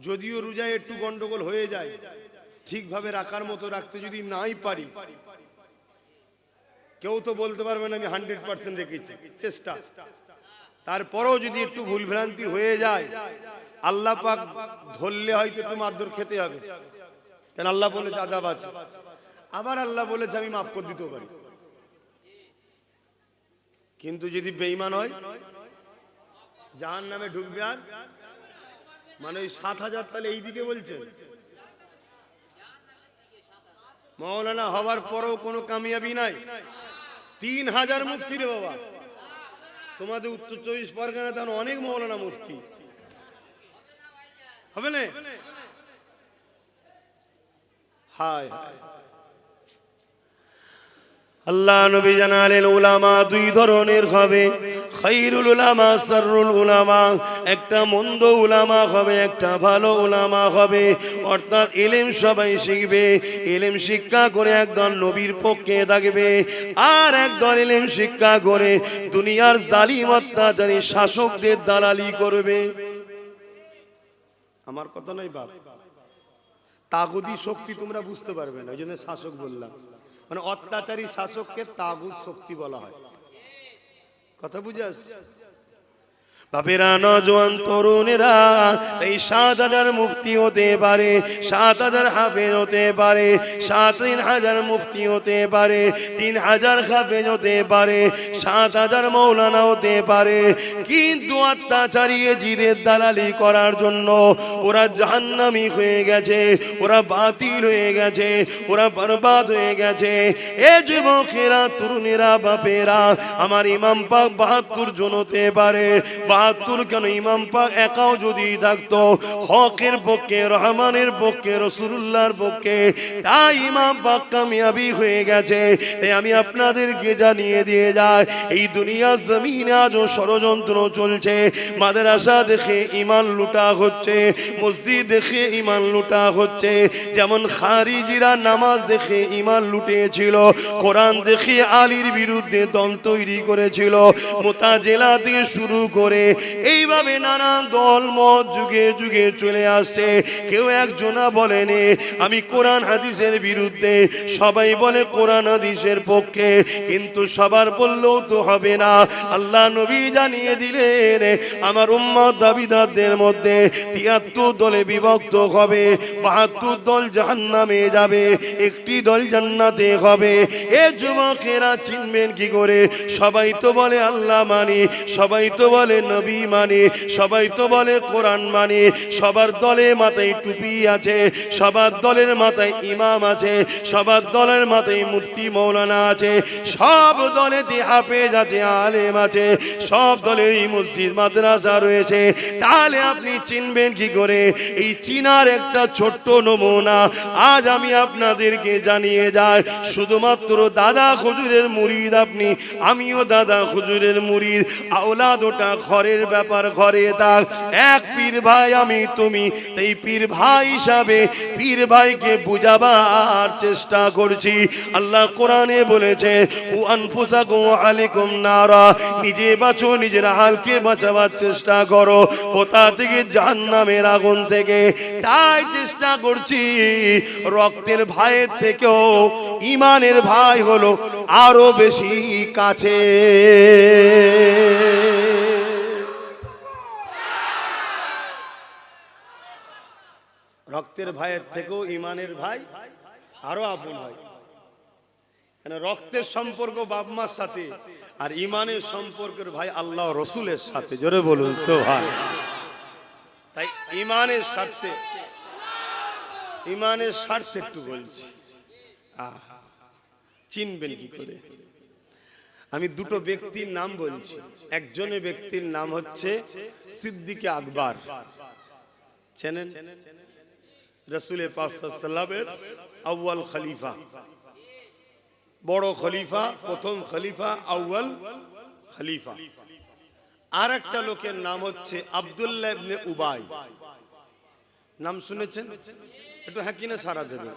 যদিও রোজায় একটু গন্ডগোল হয়ে যায়, ঠিকভাবে রাখার মতো রাখতে যদি নাই পারি, কেউ তো বলতে পারবে না আমি 100% রেখেছি, চেষ্টা। তারপরেও যদি একটু ভুলভ্রান্তি হয়ে যায়, আল্লাহ পাক ধরলে হয়তো একটু মারধর খেতে হবে, কারণ আল্লাহ বলেছে আযাব আছে। আবার আল্লাহ বলেছে আমি মাফ করে দিতে পারি। কিন্তু যদি বেঈমান হয়, জাহান্নামে ঢুকবে। আর মানে ওই 7000 তাহলে এই দিকে বলছেন, মাওলানা হওয়ার পরেও কোনো কামিয়াবি নাই। 3000 মুফতি রে বাবা, তোমাদের উত্তর 24 পরগনা তখন অনেক মাওলানা মুফতি হবে না? হায় আল্লাহ নবী জানালেন উলামা দুই ধরনের হবে, খায়রুল উলামা শাররুল উলামা। একটা মন্দ উলামা হবে, একটা ভালো উলামা হবে। অর্থাৎ ইলম সবাই শিখবে, ইলম শিক্ষা করে একদল নবীর পক্ষে থাকবে, আর একদল ইলম শিক্ষা করে দুনিয়ার জালিম অত্যাচারী শাসকদের দালালি করবে। আমার কথা নয় বাপ, তাগুতি শক্তি তোমরা বুঝতে পারবে না, ওই জন্য শাসক বললাম। মানে অত্যাচারী শাসককে তাগুত শক্তি বলা হয়। কথা বুঝে আসছে? বাপেরা, নওজোয়ান তরুণেরা, এই 7000 মুফতি হতে পারে, 7000 হাফেজ হতে পারে, 3000 মুফতি হতে পারে, 3000 হাফেজ হতে পারে, 7000 মাওলানা হতে পারে, কিন্তু অত্যাচারী জিদের দালালি করার জন্য ওরা জাহান্নামী হয়ে গেছে, ওরা বাতিল হয়ে গেছে, ওরা বরবাদ হয়ে গেছে। এ যুবকেরা, তরুণেরা, বাপেরা, আমার ইমাম পাক 72 জন হতে পারে। 72 কেন, ইমাম পাক একাও যদি থাকতো হকের পক্ষে, রহমানের পক্ষে, রাসূলুল্লাহর পক্ষে, তাই ইমাম পাক কামিয়াবি হয়ে গেছে। তাই আমি আপনাদেরকে জানিয়ে দিয়ে যাই, এই দুনিয়া জমিনে আজও ষড়যন্ত্র চলছে। মাদ্রাসা দেখে ঈমান লুটা হচ্ছে, মসজিদ দেখে ঈমান লুটা হচ্ছে। যেমন খারিজিরা নামাজ দেখে ঈমান লুটেছিল, কোরআন দেখে আলীর বিরুদ্ধে দল তৈরি করেছিল, মুতাজিলা থেকে শুরু করে এইভাবে নানান দল মত যুগে যুগে চলে আসছে। কেউ একজনা বলেনি আমি কোরআন হাদিসের বিরুদ্ধে, সবাই বলে কোরআন হাদিসের পক্ষে। কিন্তু সবার বললেও তো হবে না। আল্লাহ নবী জানিয়ে দিলেন আমার উম্মত দাবিদারদের মধ্যে 73 দলে বিভক্ত হবে, 72 দল জাহান্নামে যাবে, একটি দল জান্নাতে হবে। এ যুবকেরা চিনবেন কি করে? সবাই তো বলে আল্লাহ মানি, সবাই তো বলে নবী মানি, সবাই তো বলে কোরআন মানি, সবার দলে মাথায় টুপি আছে, সবার দলের মাথায় ইমাম আছে, সবার দলের মাথায় মুফতি মাওলানা আছে, সব দলেতে হাফেজ আছে, আলেম আছে, সব দলেরই মসজিদ মাদ্রাসা রয়েছে। তাহলে আপনি চিনবেন কি করে? এই চিনার একটা ছোট্ট নমুনা আজ আমি আপনাদেরকে জানিয়ে যাই। শুধুমাত্র দাদা হুজুরের মুরিদ আপনি, আমিও দাদা হুজুরের মুরিদ। আওলাদ ওটা ঘরের ব্যাপার, ঘরে থাক। এক পীর ভাই আমি তুমি, এই পীর ভাই হিসাবে পীর ভাইকে বুঝাবার চেষ্টা করছি। আল্লাহ কোরআনে বলেছে ও আনফুসাকুম আলাইকুম নারা, নিজে বাঁচো, নিজের হালকে বাঁচাবার চেষ্টা করো কোথা থেকে? জাহান্নামের আগুন থেকে। তাই চেষ্টা করছি রক্তের ভাইয়ের থেকেও ঈমানের ভাই হলো আরো বেশি কাছে। রক্তের ভাইয়ের থেকেও ঈমানের ভাই আরো আপন হয়। রক্তের সম্পর্ক বাপ মার সাথে, আর ঈমানের সম্পর্কের ভাই আল্লাহ রসুলের সাথে। জোরে বলুন সুবহানাল্লাহ। তাই ঈমানের স্বার্থে, ঈমানের স্বার্থে একটু বলছি, চিনবেন কি করে? আমি দুটো ব্যক্তির নাম বলছি। একজনের ব্যক্তির নাম হচ্ছে সিদ্দিকে আকবর, চেনেন? রাসূল পাক সাল্লাল্লাহু আলাইহি ওয়াসাল্লামের আউয়াল খলিফা, বড় খলিফা, প্রথম খলিফা, আউয়াল খলিফা। আর একটা লোকের নাম হচ্ছে আব্দুল্লাহ ইবনে উবাই। নাম শুনেছেন? একটু হ্যাঁ কিনা সারা দেবে,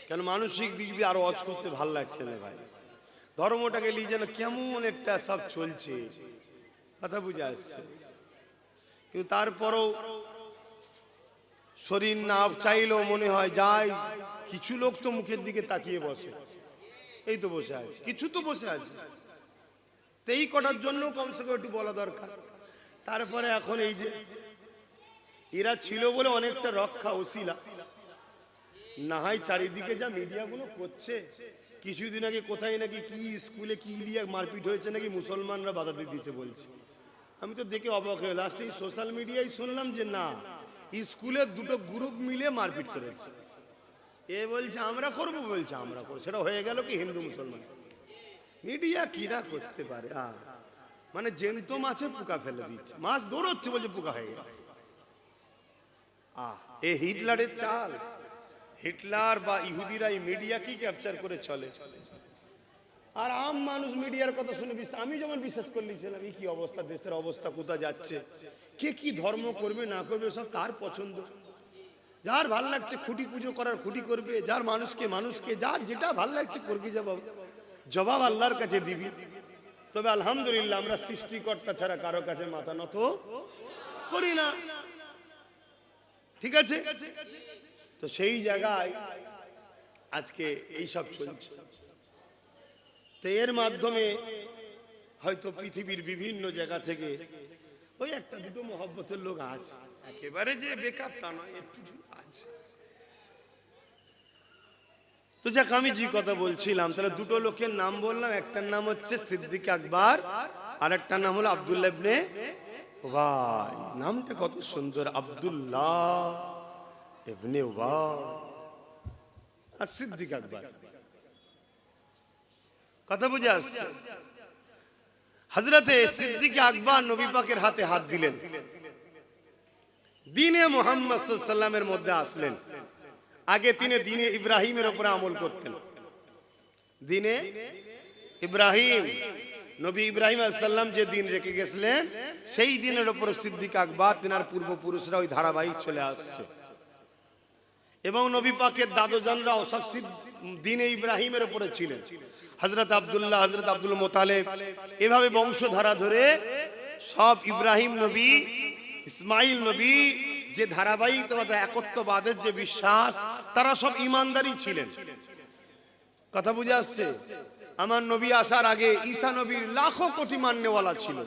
কেন মানসিক দিক দিয়ে আরো অজ করতে ভাল লাগছে না ভাই। ধর্মটাকে নিয়ে যেন কেমন একটা সব চলছে, কথা বুঝে আসছে। কিন্তু তারপরও শরীর না চাইলেও মনে হয় যাই। কিছু লোক তো মুখের দিকে তাকিয়ে বসে, এই তো বসে আছে, কিছু তো বসে আছে, তো এই কটার জন্য কমসে কম একটু বলা দরকার। তারপরে এখন এই যে এরা ছিল বলে অনেকটা রক্ষা ওসিলা, না হয় চারিদিকে যা মিডিয়াগুলো করছে। কিছুদিন আগে কোথায় নাকি কি স্কুলে কি নিয়ে মারপিট হয়েছে নাকি মুসলমানরা বাধা দিয়ে দিয়েছে বলছে। আমি তো দেখে অবাক হয়ে লাস্টে সোশ্যাল মিডিয়ায় শুনলাম যে না, স্কুলের দুটো গ্রুপ মিলে মারপিট করেছে। এ বলছে আমরা করবো, বলছে আমরা করবো, সেটা হয়ে গেল কি হিন্দু মুসলমান। মিডিয়া কিরা করতে পারে, মানে জ্যান্ত মাছে পোকা ফেলে দিচ্ছে, মাছ দৌড়চ্ছে বলছে পোকা হয়ে গেছে। এ হিটলারের চাল। হিটলার বা ইহুদিরা এই মিডিয়া কি ক্যাপচার করে চলে, আর আম মানুষ মিডিয়ার কথা শুনে আমি যেমন বিশ্বাস করলিছিলাম এই কি অবস্থা, দেশের অবস্থা কোথা যাচ্ছে, কে কি ধর্ম করবে না করবে সব তার পছন্দ। যার ভাল লাগছে খুঁটি পুজো করার খুঁটি করবে, যার মানুষকে যার যেটা ভাল লাগছে করবি, জবাব আল্লাহর কাছে দিবি। তবে আলহামদুলিল্লাহ আমরা সৃষ্টিকর্তা ছাড়া কারো কাছে মাথা নত করি না, ঠিক আছে। তো সেই জায়গায় আজকে এই সব চলছে। তো এর মাধ্যমে হয়তো পৃথিবীর বিভিন্ন জায়গা থেকে ওই একটা দুটো মহব্বতের লোক আছে, একেবারে যে বেকার তা নয়, একটু আছে। তো যাক, আমি যে কথা বলছিলাম, তাহলে দুটো লোকের নাম বললাম, একটার নাম হচ্ছে সিদ্দিক আকবর আর একটার নাম হলো আব্দুল্লাহ ইবনে উবাই। নামটা কত সুন্দর, আব্দুল্লাহ ইবনে উবাই আর সিদ্দিক আকবর। কথা বুঝে আসছে? হযরতে সিদ্দিক আকবর নবী পাকের হাতে হাত দিলেন, দ্বীনে মুহাম্মদ সাল্লাল্লাহু আলাইহি ওয়াসাল্লামের মধ্যে আসলেন। আগে তিনি দ্বীনে ইব্রাহিমের উপর আমল করতেন। দ্বীনে ইব্রাহিম, নবী ইব্রাহিম আলাইহিস সালাম যে দ্বীন রেখে গেছিলেন, সেই দ্বীনের উপর সিদ্দিক আকবর তিনার পূর্বপুরুষরা ওই ধারাবাহিক চলে আসছে। এবং নবী পাকের দাদুজানরাও সব দ্বীনে ইব্রাহিমের উপরে ছিলেন। হযরত আব্দুল্লাহ, হযরত আব্দুল মুতালিব, এভাবে বংশধারা ধরে সব ইব্রাহিম নবী, ইসমাইল নবী যে ধারাবাহিকতা, একত্ববাদের যে বিশ্বাস, তারা সব ইমানদারি ছিলেন। কথা বুঝে আসছে? আমার নবী আসার আগে ঈসা নবীর লাখো কোটি মান্যওয়ালা ছিল,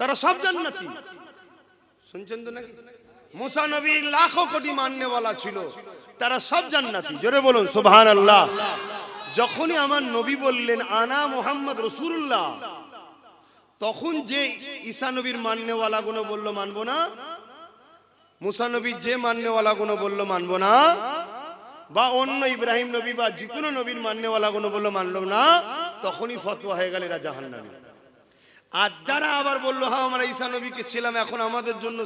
তারা সব জান্নাতি। শুনছেন তো নাকি? মুসা নবীর লাখো কোটি মান্যওয়ালা ছিল, তারা সব জান্নাতি। জোরে বলুন সুবহানাল্লাহ। যখনই আমার নবী বললেন আনা মুহাম্মদ রাসূলুল্লাহ, তখন যে ঈসা নবীর মান্যওয়ালা গুলো বললো মানবো না, মুসা নবী যে মান্যওয়ালা গুলো বললো মানবো না, বা অন্য ইব্রাহিম নবী বা যে কোনো নবীর মান্যওয়ালা গুলো বললো মানলো না, তখনই ফতোয়া হয়ে গেল এরা জাহান্নামী। আর যারা আবার বললো হ্যাঁ আমরা ঈসা নবীকে ছিলাম, এখন আমাদের জন্য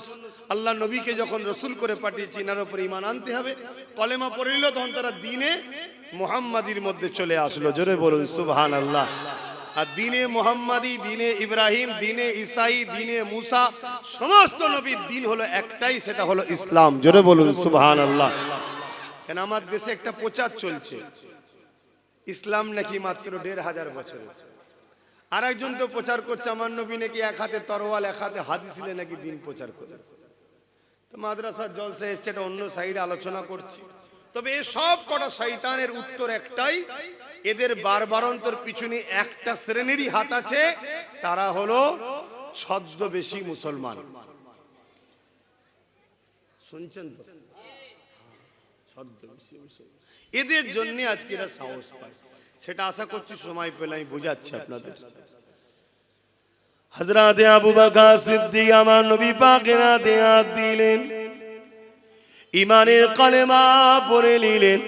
আল্লাহ নবীকে যখন রসুল করে পাঠিয়েছি, এনার উপর ঈমান আনতে হবে, কলেমা পড়ে নিল, তখন তারা দ্বীনে মুহাম্মাদির মধ্যে চলে আসলো। জোরে বলুন সুবহানাল্লাহ। আর দ্বীনে মুহাম্মাদি, দ্বীনে ইব্রাহিম, দ্বীনে ঈসাই, দ্বীনে মুসা, সমস্ত নবীর দ্বীন হলো একটাই, সেটা হলো ইসলাম। জোরে বলুন সুবহানাল্লাহ। কেন আমার দেশে একটা প্রচার চলছে, ইসলাম নাকি মাত্র ১৫০০ বছরের। আর একজন তো প্রচার করছে আমার নবী নাকি এক হাতে তরোয়াল এক হাতে হাদিস নিয়ে নাকি দ্বীন প্রচার করে। তো মাদ্রাসার জলসা এসছে, এটা অন্য সাইডে আলোচনা করছি। তবে এই সব কটা শয়তানের উত্তর একটাই, এদের বারবারন্তর পিছনে একটা শ্রেণীরই হাত আছে, তারা হলো ছদ্মবেশী মুসলমান। শুনছেন তো? ছদ্মবেশী মুসলমান, এদের জন্য আজকে এরা সাহস পায়। সেটা আশা করছি সময় পেলে আমি বোঝাচ্ছি আপনাদের। হযরত আবু বকর সিদ্দিক আমার নবী পাকের হাতে হাত দিলেন, ঈমানের কালেমা পড়ে নিলেন।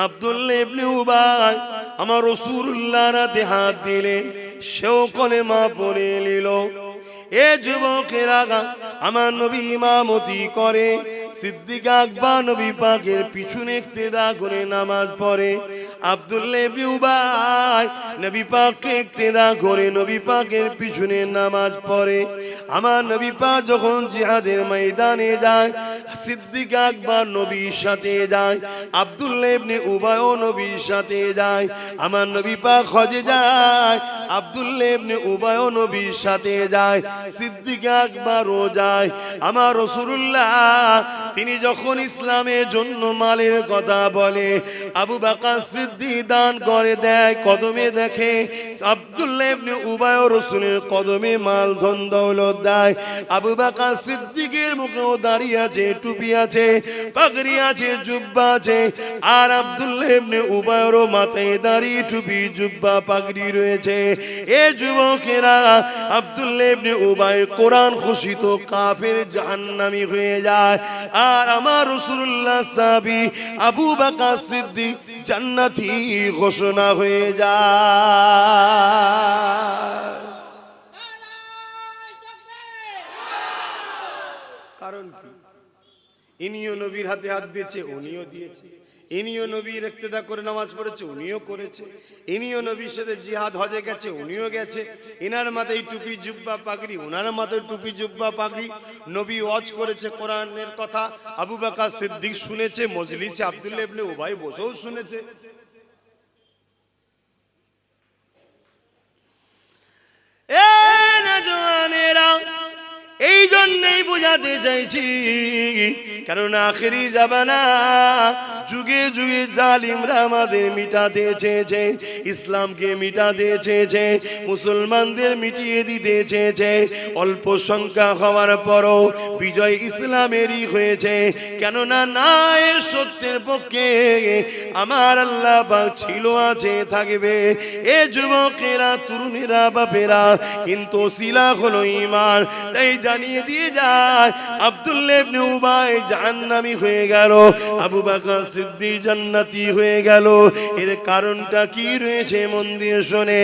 আব্দুল্লাহ ইবনে উবাই আমার রাসূলুল্লাহর হাতে হাত দিলেন, সেও কালেমা পড়ে নিল। এ যুবকেরা, আমার নবী ইমামতি করে, সিদ্দিক আকবর নবী পাকের পিছনে ইক্তেদা করে নামাজ পড়ে। আব্দুল্লাহ ইবনে উবাই নবী পাককে ইক্তেদা করে নবী পাকের পিছনে নামাজ পড়ে। আমার নবী পাক যখন জিহাদের ময়দানে যায়, সিদ্দিক আকবর নবীর সাথে যায়, আব্দুল্লাহ ইবনে উবায়ও নবীর সাথে যায়। আমার নবী পাক হজে যায়, আব্দুল্লাহ ইবনে উবায়ও নবীর সাথে যায়, সিদ্দিক আকবরও যায়। আমার রাসূলুল্লাহ তিনি যখন ইসলামের জন্য মালের কথা বলে, আবু বকর সিদ্দিক দান করে দেয়, কদমে দেখে আব্দুল্লাহ ইবনে উবায় রাসূলের কদমে মাল ধন দৌলত দেয়। আবু বকর সিদ্দিকের মুখেও দাঁড়িয়ে আছে, টুপি আছে, পাগড়ি আছে, জুব্বা আছে, আর আব্দুল্লাহ ইবনে উবায়ের মাথায় দাড়ি, টুপি, জুব্বা, পাগড়ি রয়েছে। এ যুবকেরা, আব্দুল্লাহ ইবনে উবায় কোরআন ঘোষিত কাফের জাহান্নামী হয়ে যায়, আর আমার রাসূলুল্লাহ সাহাবী আবু বকর সিদ্দিক জান্নাতি ঘোষণা হয়ে যায়। কারণ কি? ইনিও নবীর হাতে হাত দিয়েছে, উনিও দিয়েছে। ইনিও নবীর ইক্তেদা করে নামাজ পড়েছে, উনিও করেছে। ইনিও নবীর সাথে জিহাদ হজে গেছে, উনিও গেছে। ইনার মাথায় টুপি, জুব্বা, পাগড়ি, উনার মাথায় টুপি, জুব্বা, পাগড়ি। নবী ওয়াজ করেছে কোরআনের কথা, আবু বকর সিদ্দিক শুনেছে, মজলিসে আব্দুল্লাহ ইবনে উবাই বসেও শুনেছে। এই জন্যই বোঝাতে চাইছি, কারণ আখেরি জামানা, যুগে যুগে জালিমরা আমাদের মিটাতে চেয়েছে, ইসলামকে মিটাতে চেয়েছে, মুসলমানদের মিটিয়ে দিতে চেয়েছে। অল্প সংখ্যা হওয়ার পরও বিজয় ইসলামেরই হয়েছে, কেননা না এ সত্যের পক্ষে আমার আল্লাহ পাক ছিল, আছে, থাকবে। এ যুবকেরা, তরুণেরা, বাপেরা, কিন্তু সিলা হলো ঈমান। তাই জানিয়ে দিয়ে যায়, আব্দুল্লাহ ইবনে উবাই জাহান্নামী হয়ে গেল, আবু বকর সিদ্দিক জান্নাতি হয়ে গেল। এর কারণটা কি রয়েছে মন দিয়ে শোনে।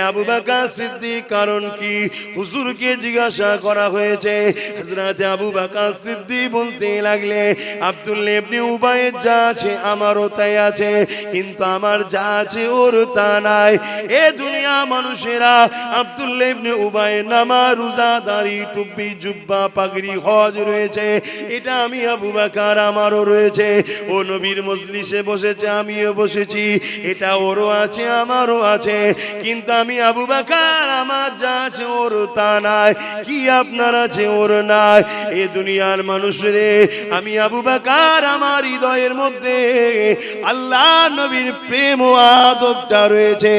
আবু বকর সিদ্দিক কারণ কি? হুজুরকে জিজ্ঞাসা করা হয়েছে। হযরত আবু বকর সিদ্দিক বলতে লাগলে, আব্দুল্লাহ ইবনে উবাইয়ের যা আছে আমারও তাই আছে, কিন্তু আমার যা আছে ওর তা নাই। এ দুনিয়া মানুষেরা আব্দুল্লাহ ইবনে উবাইয়ের নামাজ, রোজা, দাড়ি, টুপি, জুব্বা, পাগড়ি, হজ রয়েছে, এটা আমি আবু বকর আমারও রয়েছে। ও নবীর মজলিসে বসেছে, আমিও বসেছি, এটা ওরও আছে, আমারও আছে, কিন্তু আমি আবু বকর আমার যা আছে ওর তা নাই। কি আপনার আছে ওর নাই? এ দুনিয়ার মানুষরে, আমি আবু বকর আমার হৃদয়ের মধ্যে আল্লাহ নবীর প্রেম ও আদবটা রয়েছে,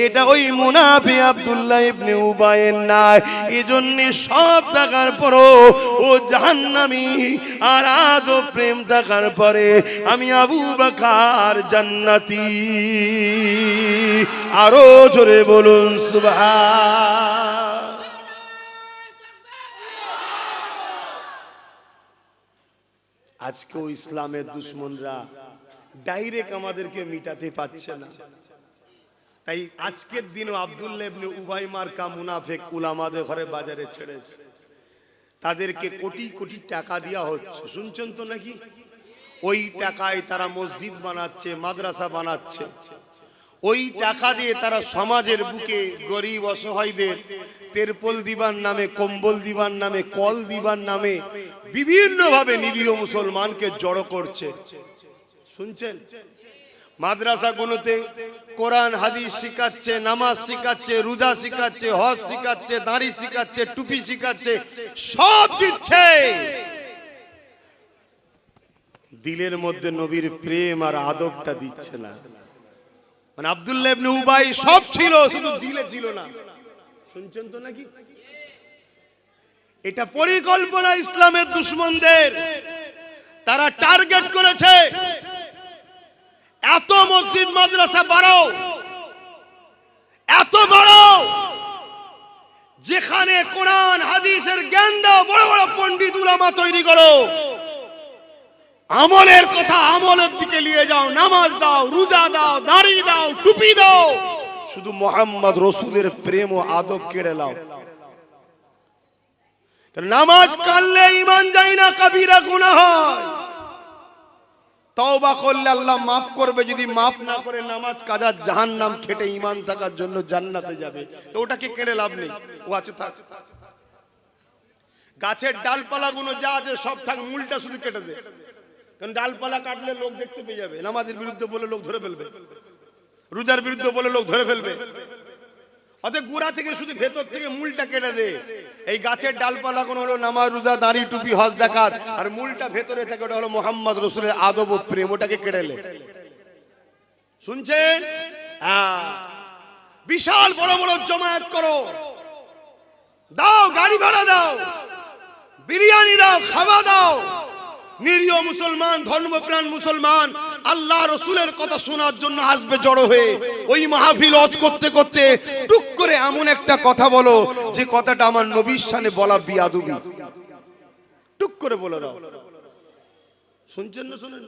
এটা ওই মুনাফিক আব্দুল্লাহ ইবনে উবাইয়ের নাই। এজন্য সব থাকার পরও ও জাহান্নামী, আর আদব প্রেম থাকার পরে আমি আবু বকর জান্নাতি। আরো জোরে বলুন সুবহান। আজকেও ইসলামের দুশমনরা ডাইরেক্ট আমাদেরকে মিটাতে পারছে না। তাই আজকের দিনও আব্দুল্লাহ ইবনে উবাই মার্কা মুনাফিক উলামাদের ঘরে বাজারে ছেড়েছে, তাদেরকে কোটি কোটি টাকা দেওয়া হচ্ছে, শুনছেন তো নাকি? ওই টাকায় তারা মসজিদ বানাচ্ছে, মাদ্রাসা বানাচ্ছে। ওই টাকা দিয়ে তারা সমাজের বুকে গরিব অসহায়দের তেরপল দিবার নামে, কম্বল দিবার নামে, কল দিবার নামে বিভিন্ন ভাবে নিরীহ মুসলমানকে জড়ো করছে। শুনছেন? মাদ্রাসাগুলোতে কোরআন হাদিস শিখাচ্ছে, নামাজ শিখাচ্ছে, রোজা শিখাচ্ছে, হজ শিখাচ্ছে, দাড়ি শিখাচ্ছে, টুপি শিখাচ্ছে, সব দিচ্ছে। দিলের মধ্যে নবীর প্রেম আর আদবটা দিচ্ছে না। মানে আব্দুল্লাহ ইবনে উবাই সব ছিল, শুধু দিলে ছিল না। শুনছেন তো নাকি? এটা পরিকল্পনা ইসলামের দুশমনদের। তারা টার্গেট করেছে, এত মসজিদ মাদ্রাসা বাড়াও, এত বড়, যেখানে কোরআন হাদিসের জ্ঞান দাও, বড় বড় পণ্ডিত উলামা তৈরি করো, আমলের কথা আমলের দিকে নিয়ে যাও, নামাজ দাও, রোজা দাও, দাড়ি দাও, টুপি দাও, শুধু মুহাম্মদ রাসূলের প্রেম ও আদব কেড়ে নাও। নামাজ কাটলে ঈমান যায় না, কবিরা গুনাহ হয়। তওবা করলে আল্লাহ মাফ করবে, যদি মাফ না করে নামাজ কাজা জাহান্নাম খেটে ঈমান থাকার জন্য জান্নাতে যাবে। তো ওটাকে কেড়ে লাভ নেই, ও আছে থাক। গাছের ডালপালাগুলো যা আছে সব থাক, মূলটা শুধু কেটে দে, কারণ ডালপালা কাটলে লোক দেখতে পেয়ে যাবে, নামাজের বিরুদ্ধে বলে লোক ধরে ফেলবে, রোজার বিরুদ্ধে বলে লোক ধরে ফেলবে। অতএব গোড়া থেকে শুধু ভেতর থেকে মূলটা কেটে দে। এই গাছের ডালপালা কোন হলো নামাজ, রোজা, দাড়ি, টুপি, হজ, যাকাত, আর মূলটা ভেতরে থেকে ওটা হলো মুহাম্মদ রাসূলের আদব ও প্রেম, ওটাকে কেটে লে। শুনছেন? বিশাল বড় বড় জমায়েত করো, দাও গাড়ি ভাড়া দাও, বিরিয়ানি দাও, খাওয়া দাও, নিরীহ মুসলমান, ধর্মপ্রাণ মুসলমান আল্লাহ রসুলের কথা শোনার জন্য আসবে জড়ো হয়ে। ওই মাহফিল ওয়াজ করতে করতে টুক করে এমন একটা কথা বলো যে কথাটা আমার নবীর শানে বলা বিয়াদবি, টুক করে বলে দাও। শুনছেন না? শুনেন?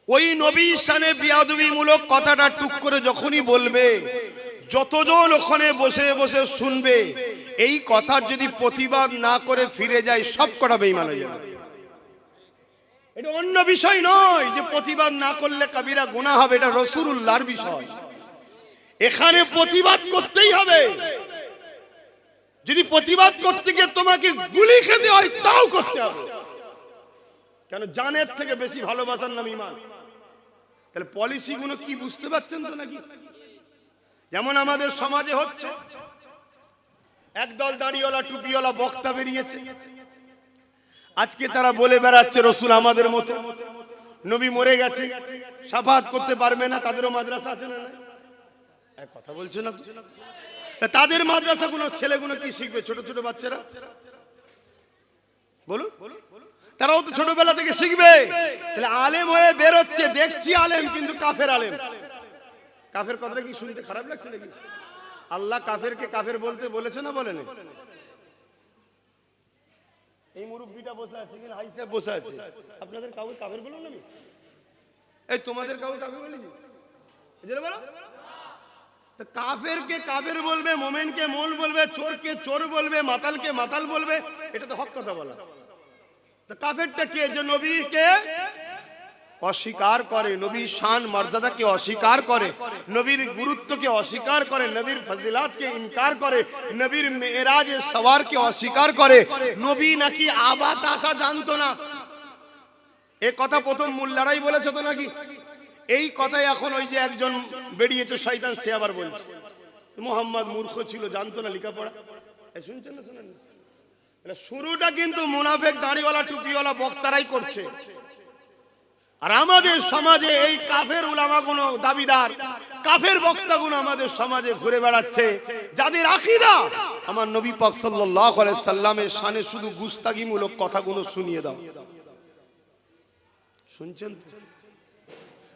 ওই নবীর শানে বিয়াদবি মূলক কথাটা টুক করে যখনই বলবে, যতজন ওখানে বসে বসে শুনবে, এই কথার যদি প্রতিবাদ না করে ফিরে যায়, সব কটা বেঈমান হয়ে যাবে। এটা অন্য বিষয় নয় যে প্রতিবাদ না করলে কবিরা গুনাহ হবে, এটা রাসূলুল্লাহর বিষয়। এখানে প্রতিবাদ করতেই হবে। যদি প্রতিবাদ করতে গিয়ে তোমাকে গুলি খেতে হয় তাও করতে হবে, কেন জানের থেকে বেশি ভালোবাসার নাম ঈমান। তাহলে পলিসি গুলো কি বুঝতে পারছেন তো নাকি? যেমন আমাদের সমাজে হচ্ছে, একদল দাড়িওয়ালা টুপিওয়ালা বক্তা বেরিয়েছে, আজকে তারা বলে বেড়াচ্ছে রসুল আমাদের মতো, নবী মরে গেছে, শাফাত করতে পারবে না, তাদেরও মাদ্রাসা আছে না? কথা বলছে না? তাদের মাদ্রাসাগুলো ছেলেগুলো কি শিখবে? ছোট ছোট বাচ্চারা বলুন, তারাও তো ছোটবেলা থেকে শিখবে। তাহলে আলেম হয়ে বেরোচ্ছে, দেখছি আলেম, কিন্তু কাফের আলেম। কাফের কথাটা কি শুনতে খারাপ লাগছে নাকি? আল্লাহ কাফেরকে কাফের বলতে বলেছে না বলেনি? এই মুরব্বিটা বসে আছে, কিন্তু হাই সাহেব বসে আছে, আপনাদের কাউকে কাফের বলুন না? এই তোমাদের কাউকে কাফের বলিনি? কাফেরকে কাফের বলবে, মোমেনকে মোল বলবে, চোরকে চোর বলবে, মাতালকে মাতাল বলবে, এটা তো হক কথা বলা। কাফেরটা কে? যে নবীকে অস্বীকার করে, নবীর শান মর্যাদাকে অস্বীকার করে, নবীর গুরুত্বকে অস্বীকার করে, নবীর ফজিলাতকে ইনকার করে, নবীর মেরাজের সওয়ারকে অস্বীকার করে। নবী নাকি আবাত আসা জানতো না, এ কথা প্রথম মোল্লারাই বলেছে তো নাকি? এই কথাই এখন ওই যে একজন বেরিয়েছে শয়তান, সে আবার বলছে মুহাম্মদ মূর্খ ছিল, জানতো না লেখাপড়া। শুনছেন না? শুনেন? শুরুটা কিন্তু মুনাফিক দাড়িওয়ালা টুপিওয়ালা বক্তারাই করছে। আর আমাদের সমাজে এই কাফের উলামাগুলো দাবিদার, কাফের বক্তাগুলো আমাদের সমাজে ঘুরে বেড়াচ্ছে, যাদের আকীদা আমার নবী পাক সাল্লাল্লাহু আলাইহি সাল্লামের শানে শুধু গুস্তাগিমূলক কথাগুলো শুনিয়ে দাও। শুনছেন?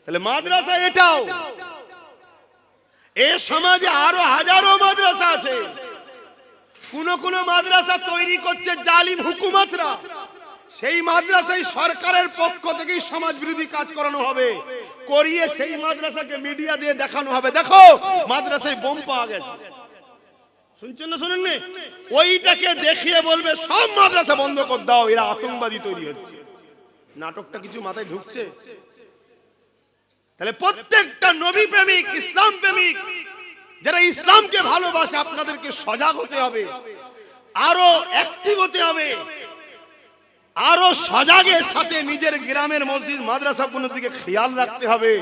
তাহলে মাদ্রাসা এটাও, এই সমাজে আরো হাজারো মাদ্রাসা আছে। কোন কোন মাদ্রাসা তৈরি করছে জালিম হুকুমতরা, সেই মাদ্রাসায় সরকারের পক্ষ থেকেই সমাজ বিরোধী কাজ করানো হবে, করিয়ে সেই মাদ্রাসাকে মিডিয়া দিয়ে দেখানো হবে, দেখো মাদ্রাসায় বোম পাওয়া গেছে। শুনছেন না? শুনেননি? ওইটাকে দেখিয়ে বলবে সব মাদ্রাসা বন্ধ করে দাও, এরা আতঙ্কবাদী তৈরি হচ্ছে। নাটকটা কিছু মাথায় ঢুকছে? তাহলে প্রত্যেকটা নবী প্রেমিক, ইসলাম প্রেমিক, যারা ইসলামকে ভালোবাসে, আপনাদেরকে সজাগ হতে হবে, আরো অ্যাক্টিভ হতে হবে, আরো সজাগের সাথে নিজের গ্রামের মসজিদ মাদ্রাসাগুলোর দিকে খেয়াল রাখতে হবে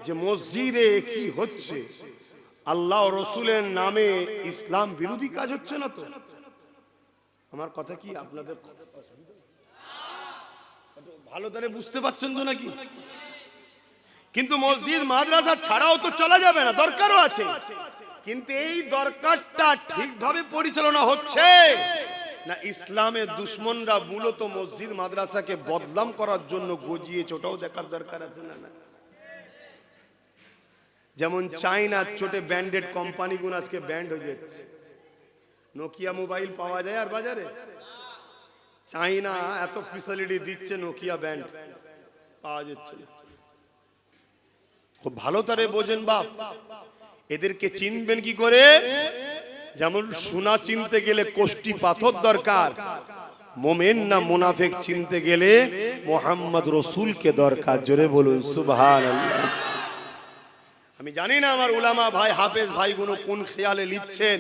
যে মসজিদে কি হচ্ছে, আল্লাহ রসুলের নামে ইসলাম বিরোধী কাজ হচ্ছে না তো? আমার কথা কি আপনাদের ভালো করে বুঝতে পারছেন তো নাকি? কিন্তু মসজিদ মাদ্রাসা ছাড়াও তো চলা যাবে না, দরকারও আছে, কিন্তু এই দরকারটা ঠিকভাবে পরিচালনা হচ্ছে না? ইসলামের দুশ্মনরা মূলত মসজিদ মাদ্রাসাকে বদনাম করার জন্য গজিয়েছে, ওটাও দেখার দরকার আছে না? যেমন চাইনার ছোট ব্র্যান্ডেড কোম্পানিগুলো আজকে ব্যান্ড হয়ে যাচ্ছে। নোকিয়া মোবাইল পাওয়া যায় আর বাজারে? চাইনা এত ফ্যাসিলিটি দিচ্ছে, নোকিয়া ব্যান্ড পাওয়া যাচ্ছে। খুব ভালো তারে বোঝেন বাপ, এদেরকে চিনবেন কি করে? যেমন সোনা চিনতে গেলে কোষ্টি পাথর দরকার, মোমেন না মুনাফিক চিনতে গেলে মুহাম্মদ রাসূলকে দরকার। জোরে বলুন সুবহানাল্লাহ। আমি জানি না আমার উলামা ভাই, হাফেজ ভাইগুলো কোন খেয়ালে লিখছেন,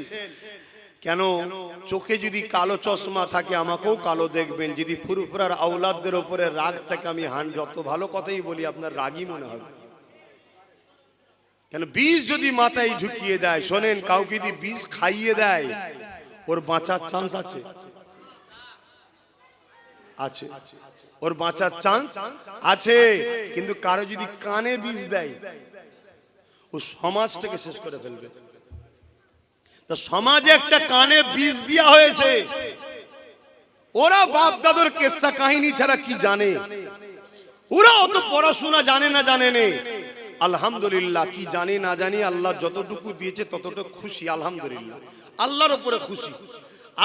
কেন চোখে যদি কালো চশমা থাকে আমাকেও কালো দেখবেন, যদি ফুরফুরার আওলাদদের উপরে রাগ থাকে আমি যত ভালো কথাই বলি আপনার রাগই মনে হবে। কেন বিষ যদি মাথায় ঢুকিয়ে দেয়, শোনেন, কাউকে যদি বিষ খাইয়ে দেয় ওর বাঁচার চান্স আছে, আছে, ওর বাঁচার চান্স আছে। কিন্তু কারো যদি কানে বিষ দেয় ও সমাজটাকে শেষ করে ফেলবে। তো সমাজে একটা কানে বিষ দেওয়া হয়েছে, ওরা বাপ দাদুর কেসা কাহিনী ছাড়া কি জানে? ওরা অত পড়াশোনা জানে না, জানে নে। আলহামদুলিল্লাহ, কি জানি না জানি আল্লাহ যতটুকু দিয়েছে ততটুকু খুশি, আলহামদুলিল্লাহ, আল্লাহর উপরে খুশি।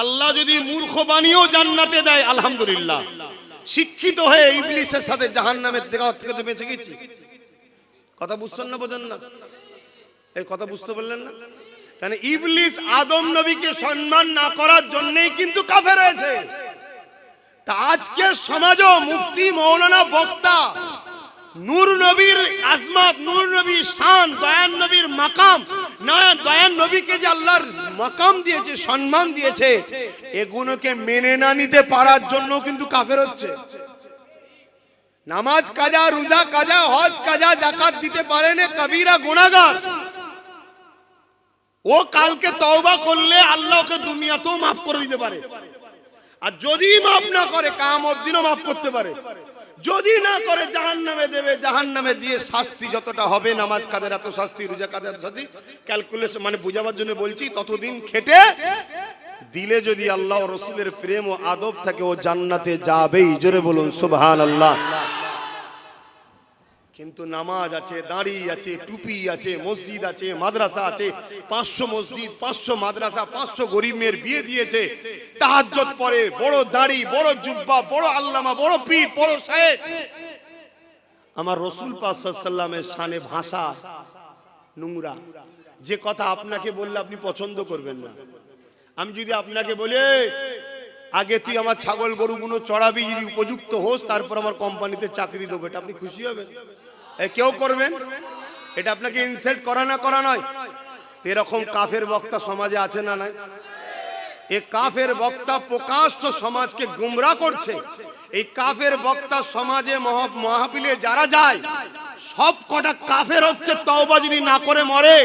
আল্লাহ যদি মূর্খ বানিয়েও জান্নাতে দেয় আলহামদুলিল্লাহ। শিক্ষিত হয়ে ইবলিসের সাথে জাহান্নামের থেকে বেঁচে গেছি। কথা বুঝছেন না, বোঝেন না? এই কথা বুঝতে পারলেন না? কেন ইবলিস আদম নবীকে সম্মান না করার জন্যই কিন্তু কাফের হয়েছে। তা আজকে সমাজও মুফতি, মৌলানা, বক্তা নূর নবীর আজমত, নূর নবীর শান, দয়ান নবীর মাকাম, দয়ান নবীকে যে আল্লাহর মাকাম দিয়েছে, সম্মান দিয়েছে, এগুলোকে মেনে না নিতে পারার জন্য কিন্তু কাফের হচ্ছে। নামাজ কাজা, রোজা কাজা, হজ কাজা, যাকাত দিতে পারে না, কবিরা গুনাহগার। ও কালকে তওবা করলে আল্লাহ ওকে দুনিয়াতেও মাফ করে দিতে পারে, আর যদি মাফ না করে কিয়ামত দিনও মাফ করতে পারে। যদি না করে জাহান্নামে দেবে, জাহান্নামে দিয়ে শাস্তি যতটা হবে, নামাজ কাদের এত শাস্তি, রোজা কাদের এত শাস্তি, ক্যালকুলেশন মানে বুঝাবার জন্য বলছি, ততদিন খেটে দিলে যদি আল্লাহ ও রাসূলের প্রেম ও আদব থাকে ও জান্নাতে যাবেই। জোরে বলুন সুবহানাল্লাহ। কিন্তু নামাজ আছে, দাড়ি আছে, টুপি আছে, মসজিদ আছে, মাদ্রাসা আছে, 500 মসজিদ, 500 মাদ্রাসা, 500 গরিব মেয়ের বিয়ে দিয়েছে, তাহাজ্জুদ পড়ে, বড় দাড়ি, বড় জুব্বা, বড় আল্লামা, বড় পীর, বড় শায়েখ। আমার রাসূল পাক সাল্লাল্লাহু আলাইহি ওয়াসাল্লামের শানে ভাষা নোংরা। যে কথা আপনাকে বললে আপনি পছন্দ করবেন না। আমি যদি আপনাকে বলি আগে তুই আমার ছাগল গরুগুলো চড়াবি, যদি উপযুক্ত হোস তারপর আমার কোম্পানিতে চাকরি দেবো, এটা আপনি খুশি হবেন? কেউ করবেন? এটা আপনাকে ইনসাল্ট করা না করা নয়। এরকম কাফের বক্তা সমাজে আছে না নাই? এই কাফের বক্তা প্রকাশ্য সমাজকে গুমরাহ করছে। এই কাফের বক্তা সমাজে মাহফিলে যারা যায় সব কটা কাফের হচ্ছে। তওবা যদি না করে মরে,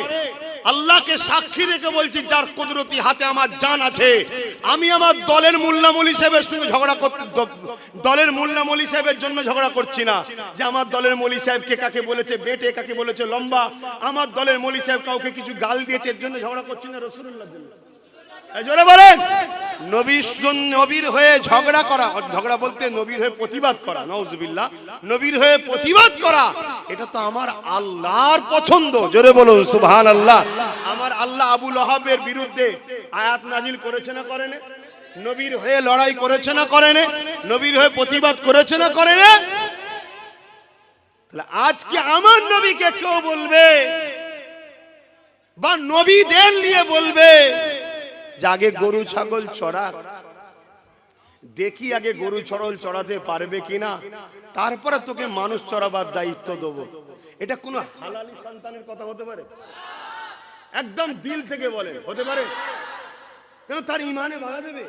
আল্লাহকে সাক্ষী রেখে বলছি, যার কুদরতি হাতে আমার জান আছে, আমি আমার দলের মোল্লা মৌলভী সাহেবের সঙ্গে ঝগড়া করতে, দলের মোল্লা মৌলভী সাহেবের জন্য ঝগড়া করছি না যে আমার দলের মৌলভী সাহেব কে কাকে বলেছে বেটে, কাকে বলেছে লম্বা, আমার দলের মৌলভী সাহেব কাউকে কিছু গাল দিয়েছে, এর জন্য ঝগড়া করছি না, রাসূলুল্লাহর জন্য। জোরে বলেন, নবীর হয়ে ঝগড়া করা, ঝগড়া বলতে নবীর হয়ে প্রতিবাদ করা, নাউজুবিল্লাহ, নবীর হয়ে প্রতিবাদ করা, এটা তো আমার আল্লাহর পছন্দ। জোরে বলুন সুবহানাল্লাহ। আমার আল্লাহ আবু লাহাবের বিরুদ্ধে আয়াত নাজিল করেছে না করেন? নবীর হয়ে লড়াই করেছে না করেন? নবীর হয়ে প্রতিবাদ করেছে না করেন? তাহলে আজকে আমার নবীকে কেউ বলবে বা নবীদের নিয়ে বলবে যে আগে গরু ছাগল চড়া, দেখি আগে গরু ছাগল চড়াতে পারবে কিনা, তারপরে তোকে মানুষ চড়াবার দায়িত্ব দেবো, এটা কোন হালালি সন্তানের কথা হতে পারে? একদম দিল থেকে বলে হতে পারে? কেন তার ইমানে বাধা দেবে,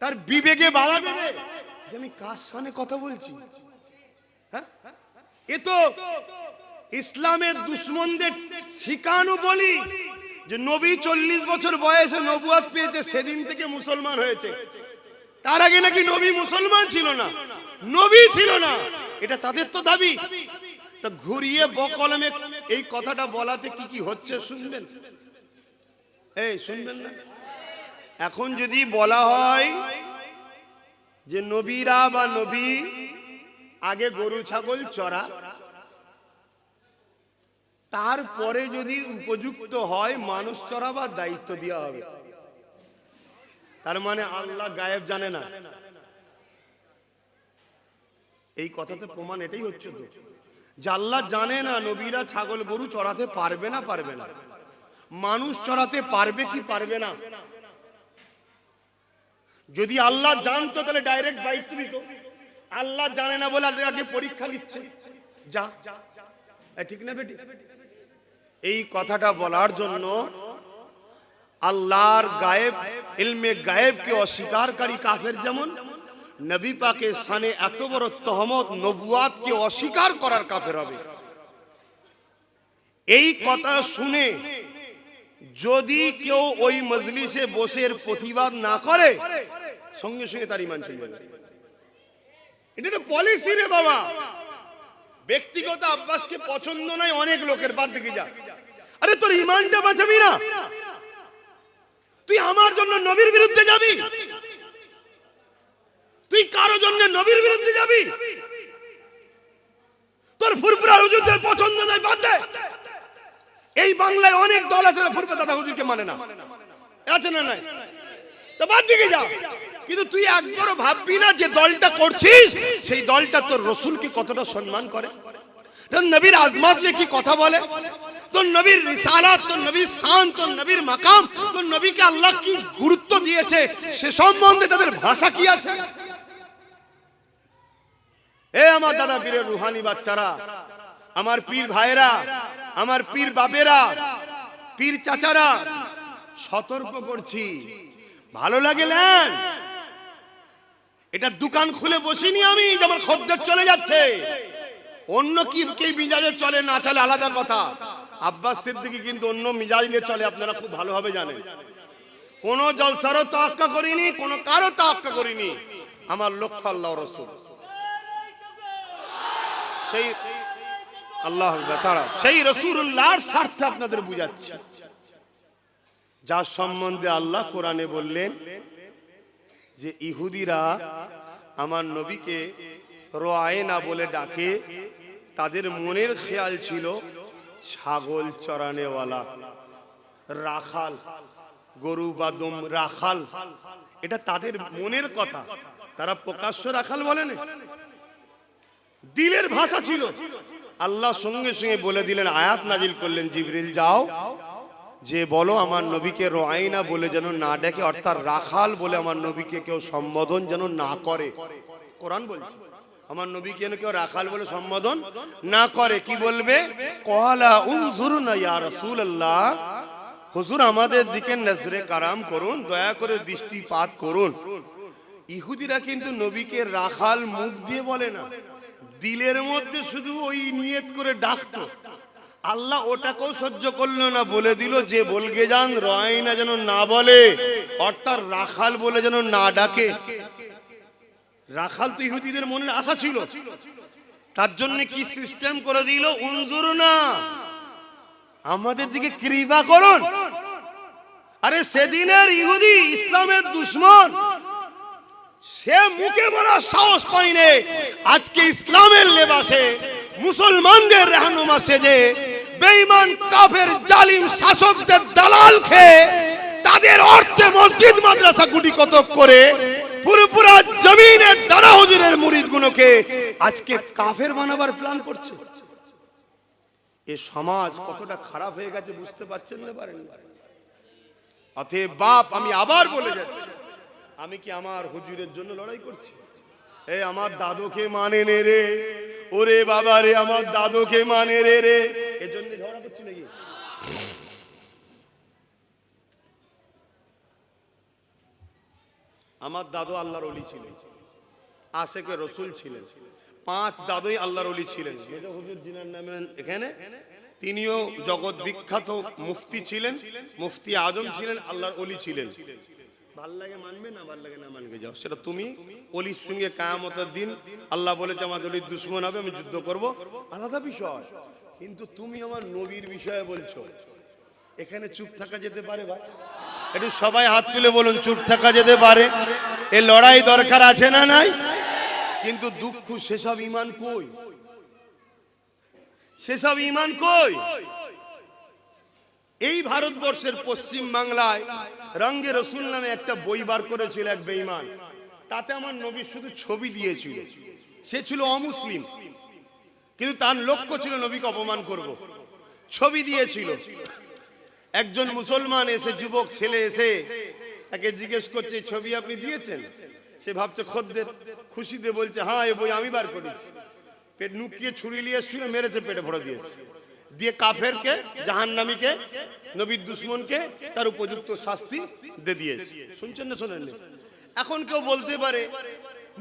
তার বিবেকে বাধা দেবে যে আমি কার সামনে কথা বলছি। হ্যাঁ, এ তো ইসলামের দুশমনদের শিখানো বলি যে নবী 40 বছর বয়সে নবুয়ত পেয়েছে, সেদিন থেকে মুসলমান হয়েছে। তার আগে নাকি নবী মুসলমান ছিল না, নবী ছিল না, এটা তাদের তো দাবি। তো ঘুরিয়ে বকলমে এই কথাটা বলাতে কি কি হচ্ছে শুনবেন? এই শুনবেন না? এখন যদি বলা হয় যে নবীরা বা নবী আগে গরু ছাগল চড়া, তারপরে যদি উপযুক্ত হয় মানুষ চড়াবার দায়িত্ব দেওয়া হবে, তার মানে আল্লাহ গায়েব জানে না। এই কথাতে প্রমাণ এটাই হচ্ছে তো যে আল্লাহ জানে না নবীরা ছাগল গরু চড়াতে পারবে না, পারবে না, মানুষ চড়াতে পারবে কি পারবে না। যদি আল্লাহ জানতো তাহলে ডাইরেক্ট দায়িত্ব দিত। আল্লাহ জানে না বলে আগে পরীক্ষা নিচ্ছে, যা, ঠিক না বেটি? এই কথাটা বলার জন্য আল্লাহর গায়েব ইলমে গায়েবকে অস্বীকারী কাফের যেমন, নবী পাকের শানে এত বড় তহমত নবুয়াতকে অস্বীকার করার কাফের হবে। এই কথা শুনে যদি কেউ ওই মজলিসে বসে এর প্রতিবাদ না করে, সঙ্গে সঙ্গে তার ঈমান চলে যাবে। এটা তো পলিসি রে বাবা। ব্যক্তিগত আব্বাসকে পছন্দ নয় অনেক লোকের, বাদ দিকে যা। আরে তোর ঈমানটা বাঁচাবি না, তুই আমার জন্য নবীর বিরুদ্ধে যাবি? তুই কারো জন্য নবীর বিরুদ্ধে যাবি? তোর ফুরফুরা হুজুরদের পছন্দ নয়, বাদ দে। এই বাংলায় অনেক দল আছে ফুরফুরা দাদা হুজুরকে মানে না, আছে না নাই? তো বাদ দিকে যা। কিন্তু তুই একবারও ভাববি না যে দলটা করছিস সেই দলটা তোর রসুলকে কতটা সম্মান করে, তোর নবীর আজমাত নিয়ে কি কথা বলে, তোর নবীর রিসালাত, তোর নবীর শান, তোর নবীর মাকাম, তোর নবীকে আল্লাহ কি গুরুত্ব দিয়েছে সে সম্বন্ধে তাদের ভাষা কি আছে? এ আমার দাদা পীরের রুহানি বাচ্চারা, আমার পীর ভাইরা, আমার পীর বাপেরা, পীর চাচারা, সতর্ক করছি। ভালো লাগে নেন, এটা দোকান খুলে বসিনি আমি যে আমার খদ্দের চলে যাচ্ছে। অন্য কি মিজাজে চলে না চলে আলাদা কথা। আব্বাস সিদ্দিকী কিন্তু অন্য মিজাজে চলে, আপনারা খুব ভালোভাবে জানেন। কোন জলসারও তাওয়াক্কা করিনি, কোন কারো তাওয়াক্কা করিনি। আমার লক্ষ্য আল্লাহ রাসূল, সেই আল্লাহ তাআলা, সেই রাসূলুল্লাহর স্বার্থে আপনাদের বুঝাচ্ছি। যার সম্বন্ধে আল্লাহ কোরআনে বললেন যে ইহুদিরা আমার নবীকে রোয়ায়না বলে ডাকে, তাদের মনের খেয়াল ছিল ছাগল চরানেওয়ালা, রাখাল, গরু বাদম রাখাল, এটা তাদের মনের কথা। তারা প্রকাশ্য রাখাল বলেন, দিলের ভাষা ছিল। আল্লাহ সঙ্গে সঙ্গে বলে দিলেন, আয়াত নাজিল করলেন, জিবরিল যাও যে বলো আমার নবীকে রোয়াইনা বলে যেন না ডাকে, অর্থাৎ রাখাল বলে আমার নবীকে কেউ সম্বোধন যেন না করে। কোরআন বলছে আমার নবীকে যেন কেউ রাখাল বলে সম্বোধন না করে। কি বলবে? ক্বালা উনজুরনা ইয়া রাসূলুল্লাহ, হুজুর আমাদের দিকে নজরে কারাম করুন, দয়া করে দৃষ্টিপাত করুন। ইহুদিরা কিন্তু নবীকে রাখাল মুখ দিয়ে বলে না, দিলের মধ্যে শুধু ওই নিয়ত করে ডাকতো। আল্লাহ ওটাকেও সহ্য করলো না, বলে দিল যে বলগে যান রয়না যেন না বলে, অর্থাৎ রাখাল বলে যেন না ডাকে। রাখাল তো ইহুদিদের মনের আশা ছিল, তার জন্য কি সিস্টেম করে দিল, উনজুরনা, আমাদের দিকে কৃপা করুন। আরে সেদিনের ইহুদি ইসলামের দুশমন, সে মুখে বলার সাহস পায়নি। আজকে ইসলামের লেবাসে মুসলমানদের রাহনুমা সেজে বেঈমান কাফের জালিম শাসকদের দালাল খেয়ে তাদের অর্থে মসজিদ মাদ্রাসা গুটি কতক করে পুরোপুরা জমিনে দাদা হুজুরের মুরিদগুলোকে আজকে কাফের বানাবার প্ল্যান করছে। এই সমাজ কতটা খারাপ হয়ে গেছে বুঝতে পারছেন না? পারেন? অতএব বাপ, আমি আবার বলে যাচ্ছি, আমি কি আমার হুজুরের জন্য লড়াই করছি? এই আমার দাদুকে মানে নে রে, ওরে বাবা রে আমার দাদুকে মানে রে রে, এজন্য ঝগড়া করছি নাকি? আমার দাদু আল্লাহর ওলি ছিলেন, আশেকে রসুল ছিলেন, 5 দাদুই আল্লাহর ওলি ছিলেন। মেজো হুজুর জিনার নামে এখানে, তিনিও জগৎ বিখ্যাত মুফতি ছিলেন, মুফতি আজম ছিলেন, আল্লাহর ওলি ছিলেন। ভাল লাগে মানবে, না ভাল লাগে না মানবে যাও, সেটা তুমি। ওলির সঙ্গে কিয়ামতের দিন আল্লাহ বলেছে আমার ওলির দুশমন হবে, আমি যুদ্ধ করব, আলাদা বিষয়। কিন্তু তুমি আমার নবীর বিষয়ে বলছো, এখানে চুপ থাকা যেতে পারে ভাই? একটু সবাই হাত তুলে বলুন, চুপ থাকা যেতে পারে? এই লড়াই দরকার আছে না নাই? কিন্তু দুঃখ, সেসব ঈমান কই? সেসব ঈমান কই? এই ভারতবর্ষের পশ্চিম বাংলায় রঙ্গে রসুল নামে একটা বই বার করেছিল এক বেঈমান, তাতে আমার নবীর শুধু ছবি দিয়েছিল। সে ছিল অমুসলিম, কিন্তু তার লক্ষ্য ছিল নবীকে অপমান করব। ছবি দিয়েছিল। একজন মুসলমান এসে, যুবক ছেলে এসে তাকে জিজ্ঞেস করছে, ছবি আপনি দিয়েছেন? সে ভাবছে খদ্দের, খুশিতে বলছে হ্যাঁ এই বই আমি বার করেছি। পেট নুকিয়ে ছুরি নিয়ে শুয়ে মেরেছে, পেটে ভরে দিয়েছে। দিয়ে কাফেরকে, জাহান্নামীকে, নবীর দুশমনকে তার উপযুক্ত শাস্তি দিয়ে দিয়েছে। শুনছেন না শোনেন? এখন কেউ বলতে পারে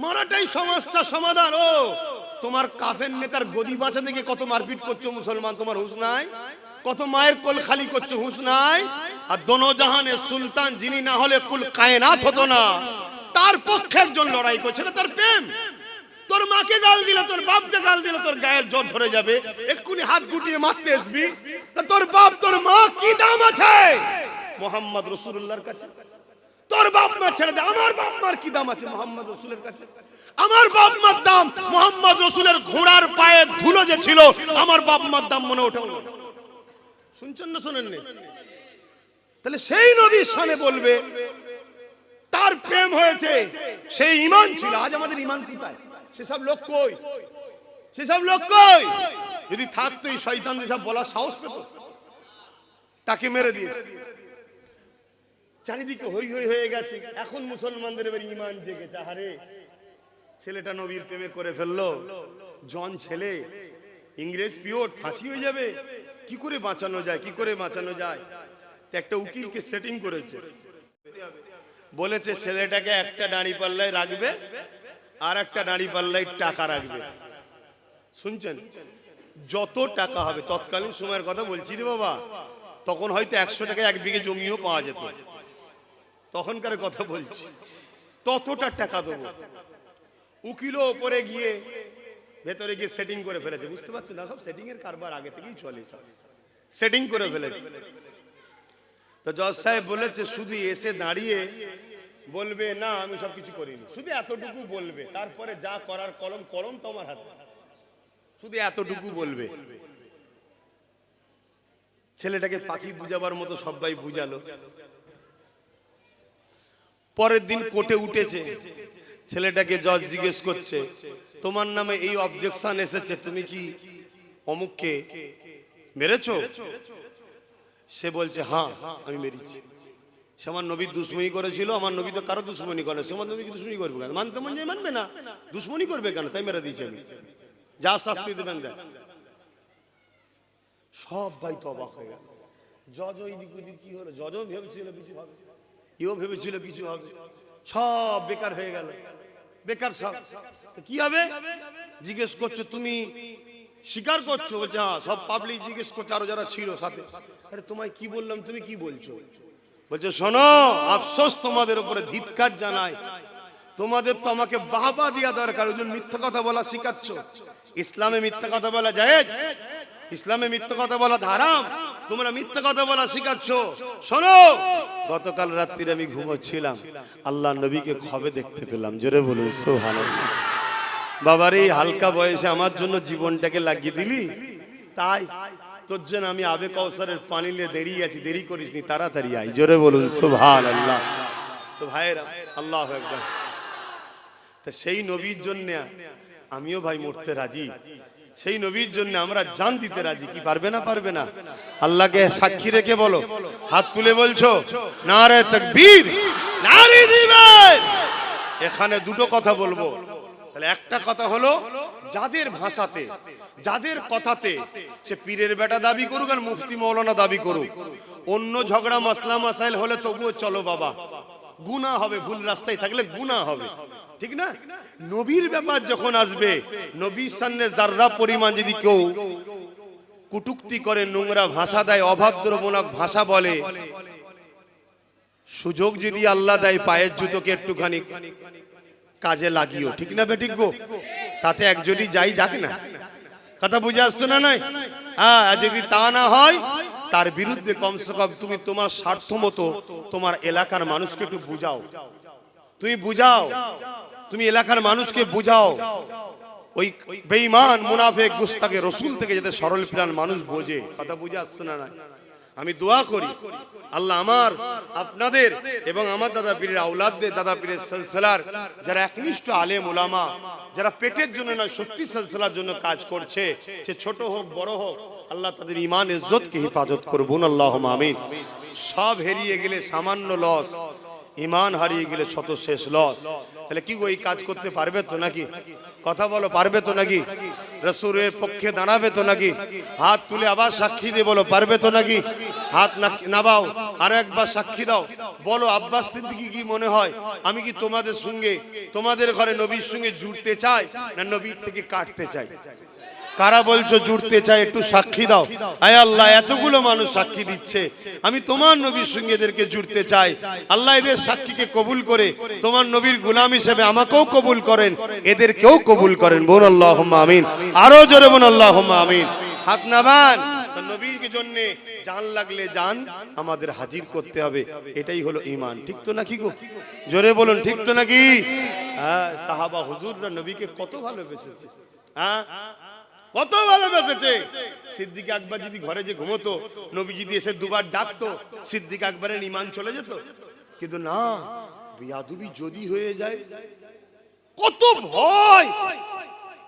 মারাটাই সমস্যা সমাধান। ও তোমার কাফের নেতার গদি বাঁচা থেকে কত মারপিট করছো মুসলমান, তোমার হুঁশ নাই? কত মায়ের কোল খালি করছো, হুঁশ নাই? আর দোনো জাহানের সুলতান যিনি না হলে কুল কায়নাত হতো না, তার পক্ষে একজন লড়াই করছে না, তার প্রেম। তোর মাকে গাল দিলে, তোর বাপকে গাল দিলে তোর গায়ের জ্বর ধরে যাবে, এক্ষুনি হাত গুটিয়ে মারতে আসবি। তোর বাপ তোর মা কি দাম আছে মোহাম্মদ রাসূলুল্লাহর কাছে? তোর বাপ মা ছেড়ে দে, আমার বাপ মার কি দাম আছে মোহাম্মদ রাসূলের কাছে? আমার বাপ মার দাম মোহাম্মদ রাসূলের ঘোড়ার পায়ে ধুলো যে ছিল, আমার বাপ মার দাম মনে ওঠে না। শুনছেন না শোনেন? তাহলে সেই নবীর শানে বলবে তার প্রেম হয়েছে, সেই ঈমান ছিল। আজ আমাদের ঈমান কোথায়? সেসব লোক কই? সেসব লোক কই? যদি থাকতো এই শয়তান সব বলার সাহস পেত, তাকে মেরে দিয়ে। চারিদিকে হই হই হয়ে গেছে। এখন মুসলমানদের এবার ঈমান জেগেছে। আরে ছেলেটা নবীর প্রেমে করে ফেললো, জন ছেলে, ইংরেজ পিওর, ফাঁসি হয়ে যাবে। কি করে বাঁচানো যায়, কি করে বাঁচানো যায়? একটা উকিলকে সেটিং করেছে, বলেছে ছেলেটাকে একটা দাঁড়ি পাল্লায় রাখবে আর একটা দাঁড়ি পাল্লায় টাকা রাখবে। শুনছেন? যত টাকা হবে, তৎকালীন সময়ের কথা বলছি রে বাবা, তখন হয়তো 100 টাকায় 1 বিঘে জমিও পাওয়া যেত, তখনকার কথা বলছি। ততটা টাকা দেবো। উকিলও ওপরে গিয়ে ভেতরে গিয়ে সেটিং করে ফেলেছে। বুঝতে পারছো না? সব সেটিং এর কারবার আগে থেকেই চলে, সব সেটিং করে ফেলেছে। তো জজ সাহেব বলেছে শুধু এসে দাঁড়িয়ে বলবে না আমি সব কিছু করিনি, শুধু এতটুকু বলবে, তারপরে যা করার কলম কলম তোমার হাতে, শুধু এতটুকু বলবে। ছেলেটাকে পাখি বুঝাবার মতো সবাই বুঝালো। পরের দিন কোর্টে উঠেছে, ছেলেটাকে জজ জিজ্ঞেস করছে তোমার নামে এই অবজেকশন এসেছে, তুমি কি অমুককে মেরেছো? সে বলছে হ্যাঁ আমি মেরেছি। সে আমার নবীর দুশ্মনী করেছিল। আমার নবী তো কারো দুশ্মনী করে, সে আমার নবীকে দুশ্মনী করবে কেন? মানতে মন যায় মানবে না, দুশ্মনী করবে কেন? তাই মেরে দিয়েছি আমি, যা শাস্তি দেবেন দেন। সব ভাই তো অবাক হয়ে গেল। জজ ওই দিক ওদিক কি হলো? জজও ভেবেছিল কিছু হবে, এও ভেবেছিল কিছু হবে, সব বেকার হয়ে গেল। বেকার সব। কি হবে জিজ্ঞেস করছো, তুমি স্বীকার করছো? বলছে হ্যাঁ। সব পাবলিক জিজ্ঞেস করছে, আরো যারা ছিল সাথে, আরে তোমায় কি বললাম, তুমি কি বলছো? বলছে শোনো, আফসোস তোমাদের উপরে, ধিক্কার জানাই, তোমাদের তো আমাকে বাহবা দেওয়া দরকার। ওই জন্য মিথ্যা কথা বলা শিখাচ্ছ। ইসলামে মিথ্যা কথা বলা জায়েজ, ইসলামে মিথ্যা কথা বলা হারাম, তোমরা মিথ্যা কথা বলা শিখাচ্ছ। শোনো, গতকাল রাত্রিরে আমি ঘুমোচ্ছিলাম, আল্লাহ নবীকে খবে দেখতে পেলাম। জোরে বলুন সুবহানাল্লাহ। বাবার এই হালকা বয়সে আমার জন্য জীবনটাকে লাগিয়ে দিলি, তাই তোর জন্য আমি আবে কৌসারের পানি নিয়ে দাঁড়িয়ে আছি, দেরি করিসনি, তাড়াতাড়ি আই। জোরে বলুন সুবহানাল্লাহ। তো ভাইরা আল্লাহু আকবার। তা সেই নবীর জন্য আমিও ভাই মরতে রাজি, সেই নবীর জন্য আমরা জান দিতে রাজি। কি পারবে না? পারবে না? আল্লাহকে সাক্ষী রেখে বলো, হাত তুলে বলছো নারে তাকবীর, নারে দিবেন। এখানে দুটো কথা বলবো। তাহলে একটা কথা হলো, যাদের ভাষাতে, যাদের কথাতে সে পীরের বেটা দাবি করুক আর মুফতি মৌলানা দাবি করুক, অন্য ঝগড়া মাসলা মাসাইল হলে তবুও চলো বাবা, গুনাহ হবে, ভুল রাস্তায় থাকলে গুনাহ হবে, ঠিক না? নবীর ব্যাপার যখন আসবে, নবীর সামনে যাররা পরিমাণ যদি কেউ কুটুক্তি করে, নোংরা ভাষা দেয়, অভদ্রমূলক ভাষা বলে, সুযোগ যদি আল্লাহ দেয় পায়ের জুতোকে একটুখানি কাজে লাগিও, ঠিক না বেঠিক গো? তাতে একজনই যাই, যাক না। কথা বুঝে আসছো না? নাই যদি তা না হয়, তার বিরুদ্ধে কমসে কম তুমি তোমার স্বার্থ মতো তোমার এলাকার মানুষকে একটু বুঝাও। তুমি বুঝাও, তুমি এলাকার মানুষকে বুঝাও। ওই বেঈমান মুনাফিক গুস্তাকে রসুল থেকে যাতে সরল প্রাণ মানুষ বোঝে। কথা বুঝে আসছে না? নাই আমি দোয়া করি আল্লাহ আমার, আপনাদের এবং আমার দাদা পীরের আওলাদদের, দাদা পীরের সিলসিলার যারা একনিষ্ঠ আলেম ওলামা, যারা পেটের জন্য নয় সত্যি সিলসিলার জন্য কাজ করছে, সে ছোট হোক বড় হোক, আল্লাহ তাদের ঈমান ইজ্জতকে হেফাজত করুন, আল্লাহুম্মা আমিন। সব হেরিয়ে গেলে সামান্য লস, ইমান হারিয়ে গেলে শত শেষ লস। তাহলে কি গো, এই কাজ করতে পারবে তো নাকি? কথা বলো, পারবে তো নাকি? রাসূলের পক্ষে দাঁড়াবে তো নাকি? হাত তুলে আবার সাক্ষী দিয়ে বলো, পারবে তো নাকি? হাত নাবাও, আরো একবার সাক্ষী দাও, বলো আব্বাস সিদ্দিকী কি মনে হয় আমি কি তোমাদের সঙ্গে, তোমাদের ঘরে নবীর সঙ্গে জুড়তে চাই না নবীর থেকে কাটতে চাই? কারা বলছো জুড়তে চাই, একটু সাক্ষী দাও। আয় আল্লাহ, এতগুলো মানুষ সাক্ষী দিচ্ছে আমি তোমার নবীর সঙ্গে এদেরকে জুড়তে চাই। আল্লাহ এদের সাক্ষীকে কবুল করে তোমার নবীর গোলাম হিসেবে আমাকেও কবুল করেন, এদেরকেও কবুল করেন। বলুন আল্লাহুম্মা আমিন, আরো জোরে বলুন আল্লাহুম্মা আমিন। হাত নামান, নবীর জন্য জান লাগলে জান আমাদের হাজির করতে হবে, এটাই হলো ঈমান। ঠিক তো নাকি গো? জোরে বলুন, ঠিক তো নাকি? হ্যাঁ, সাহাবা হুজুররা নবীকে কত ভালোবেসেছে, হ্যাঁ কত ভালোবেসেছে। সিদ্দিক আকবর যদি ঘরে যে ঘুমতো, নবী যদি এসে দুবার ডাকতো, সিদ্দিক আকবরের ঈমান চলে যেত। কিন্তু না, বিয়াদবি যদি হয়ে যায়, কত ভয়,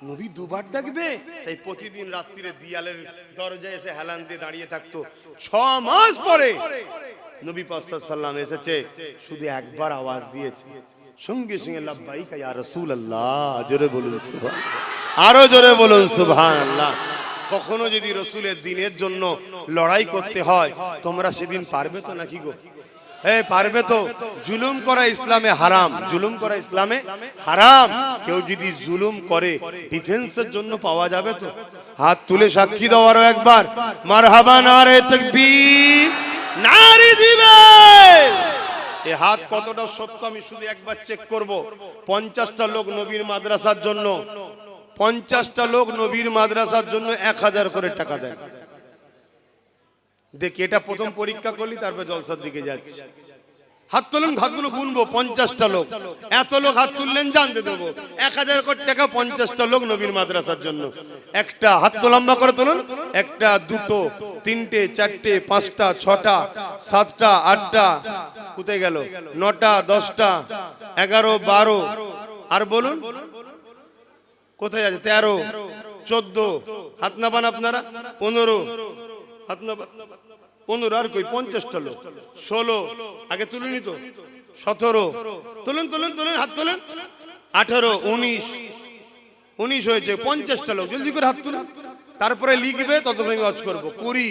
নবী দুবার ডাকবে, তাই প্রতিদিন রাত্রিরে দিয়ালের দরজায় এসে হেলান দিয়ে দাঁড়িয়ে থাকতো। 6 মাস পরে নবী পাক সাল্লাল্লাহু আলাইহি ওয়াসাল্লাম এসেছে, শুধু একবার আওয়াজ দিয়েছে, সঙ্গে সঙ্গে লাব্বাইকা ইয়া রাসূলুল্লাহ। জোরে বলুন সুবহানাল্লাহ, আরো জোরে বলুন সুবহানাল্লাহ। কখনো যদি রসুলের দিনের জন্য লড়াই করতে হয়, তোমরা সেদিন পারবে তো নাকি গো? পারবে তো? জুলুম করা ইসলামে হারাম, জুলুম করা ইসলামে হারাম। কেউ যদি জুলুম করে ডিফেন্সের জন্য পাওয়া যাবে তো? হাত তুলে সাক্ষী দাও আরো একবার, মারহাবা, নারে তাকবীর, নারে দিবে। এই হাত কতটা সত্য আমি শুধু একবার চেক করব। 50টা লোক নবীর মাদ্রাসার জন্য, 50টা লোক নবীর মাদ্রাসার জন্য 1000 করে টাকা দেয়। দেখি, এটা প্রথম পরীক্ষা করলি, তারপর জলসার দিকে যাচ্ছি। হাত তুলুন, হাতগুলো গুনবো। 50টা লোক, এত লোক হাত তুললেন, জানতে দেবো 1000 কোটি টাকা 50টা লোক নবীর মাদ্রাসার জন্য। একটা হাত তো লম্বা করে তুলুন। একটা, দুটো, তিনটে, চারটে, 5টা, 6টা, 7টা, 8টা, কোথায় গেল? 9টা, 10টা, 11, 12, আর বলুন কোথায় আছে? 13, 14, হাত নাবান আপনারা। 15, হাত নাবান। 15 আর কই? 50টা লোক। 16, আগে তুলুনি তো। 17, তুলুন তুলুন তুলুন, হাত তুলুন। 18, 19 হয়েছে। 50টা লোক, জলদি করে হাত তুলুন। তারপরে লিখবে, ততক্ষণ ওয়াজ করবো। 20